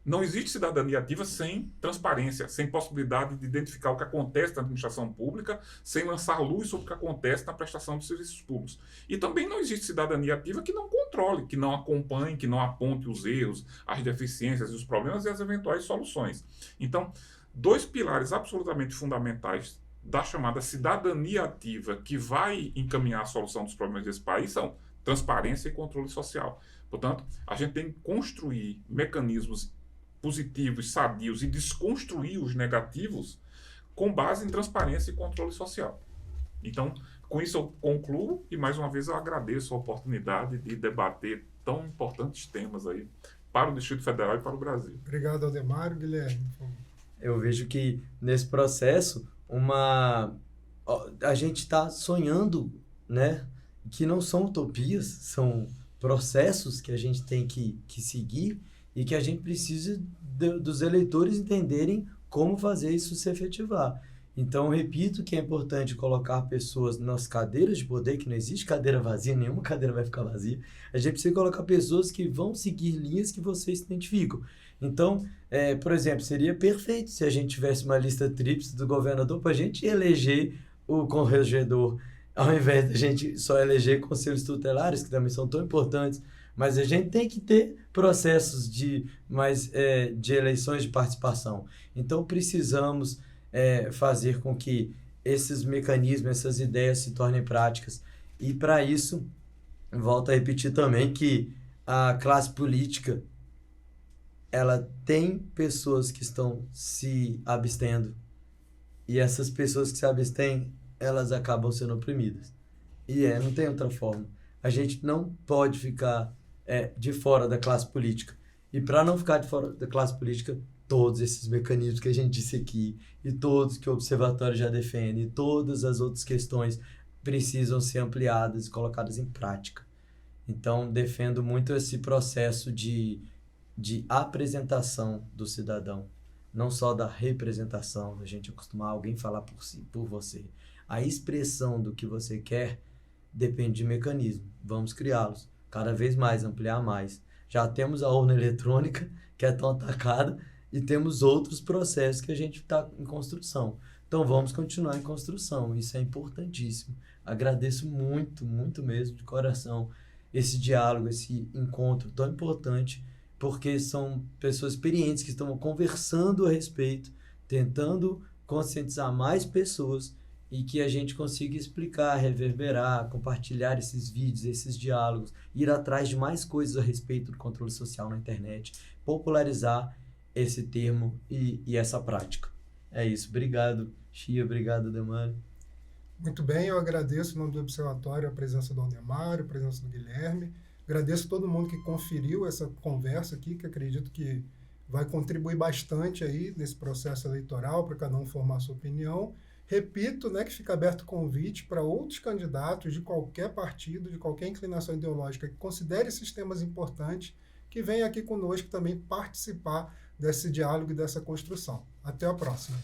Não existe cidadania ativa sem transparência, sem possibilidade de identificar o que acontece na administração pública, sem lançar luz sobre o que acontece na prestação de serviços públicos. E também não existe cidadania ativa que não controle, que não acompanhe, que não aponte os erros, as deficiências, os problemas e as eventuais soluções. Então, dois pilares absolutamente fundamentais da chamada cidadania ativa que vai encaminhar a solução dos problemas desse país são transparência e controle social. Portanto, a gente tem que construir mecanismos positivos, sadios e desconstruir os negativos com base em transparência e controle social. Então, com isso eu concluo e mais uma vez eu agradeço a oportunidade de debater tão importantes temas aí para o Distrito Federal e para o Brasil. Obrigado, Aldemário. Guilherme, por favor. Eu vejo que nesse processo a gente está sonhando, né, que não são utopias, são processos que a gente tem que seguir e que a gente precisa dos eleitores entenderem como fazer isso se efetivar. Então, repito que é importante colocar pessoas nas cadeiras de poder, que não existe cadeira vazia, nenhuma cadeira vai ficar vazia. A gente precisa colocar pessoas que vão seguir linhas que vocês se identificam. Então, por exemplo, seria perfeito se a gente tivesse uma lista tríplice do governador para a gente eleger o corregedor ao invés da gente só eleger conselhos tutelares, que também são tão importantes, mas a gente tem que ter processos de eleições de participação. Então, precisamos fazer com que esses mecanismos, essas ideias se tornem práticas. E, para isso, volto a repetir também que a classe política, ela tem pessoas que estão se abstendo, e essas pessoas que se abstêm, elas acabam sendo oprimidas. E não tem outra forma. A gente não pode ficar de fora da classe política. E para não ficar de fora da classe política, todos esses mecanismos que a gente disse aqui, e todos que o Observatório já defende, e todas as outras questões precisam ser ampliadas e colocadas em prática. Então, defendo muito esse processo de apresentação do cidadão, não só da representação, da gente acostumar alguém a falar por você. A expressão do que você quer depende de mecanismo. Vamos criá-los, cada vez mais, ampliar mais. Já temos a urna eletrônica, que é tão atacada, e temos outros processos que a gente está em construção. Então, vamos continuar em construção. Isso é importantíssimo. Agradeço muito, muito mesmo, de coração, esse diálogo, esse encontro tão importante, porque são pessoas experientes que estão conversando a respeito, tentando conscientizar mais pessoas e que a gente consiga explicar, reverberar, compartilhar esses vídeos, esses diálogos, ir atrás de mais coisas a respeito do controle social na internet, popularizar esse termo e essa prática. É isso. Obrigado, Chia. Obrigado, Ademar. Muito bem, eu agradeço em nome do Observatório a presença do Aldemar, a presença do Guilherme. Agradeço a todo mundo que conferiu essa conversa aqui, que acredito que vai contribuir bastante aí nesse processo eleitoral, para cada um formar a sua opinião. Repito, que fica aberto o convite para outros candidatos de qualquer partido, de qualquer inclinação ideológica que considere esses temas importantes, que venham aqui conosco também participar desse diálogo e dessa construção. Até a próxima.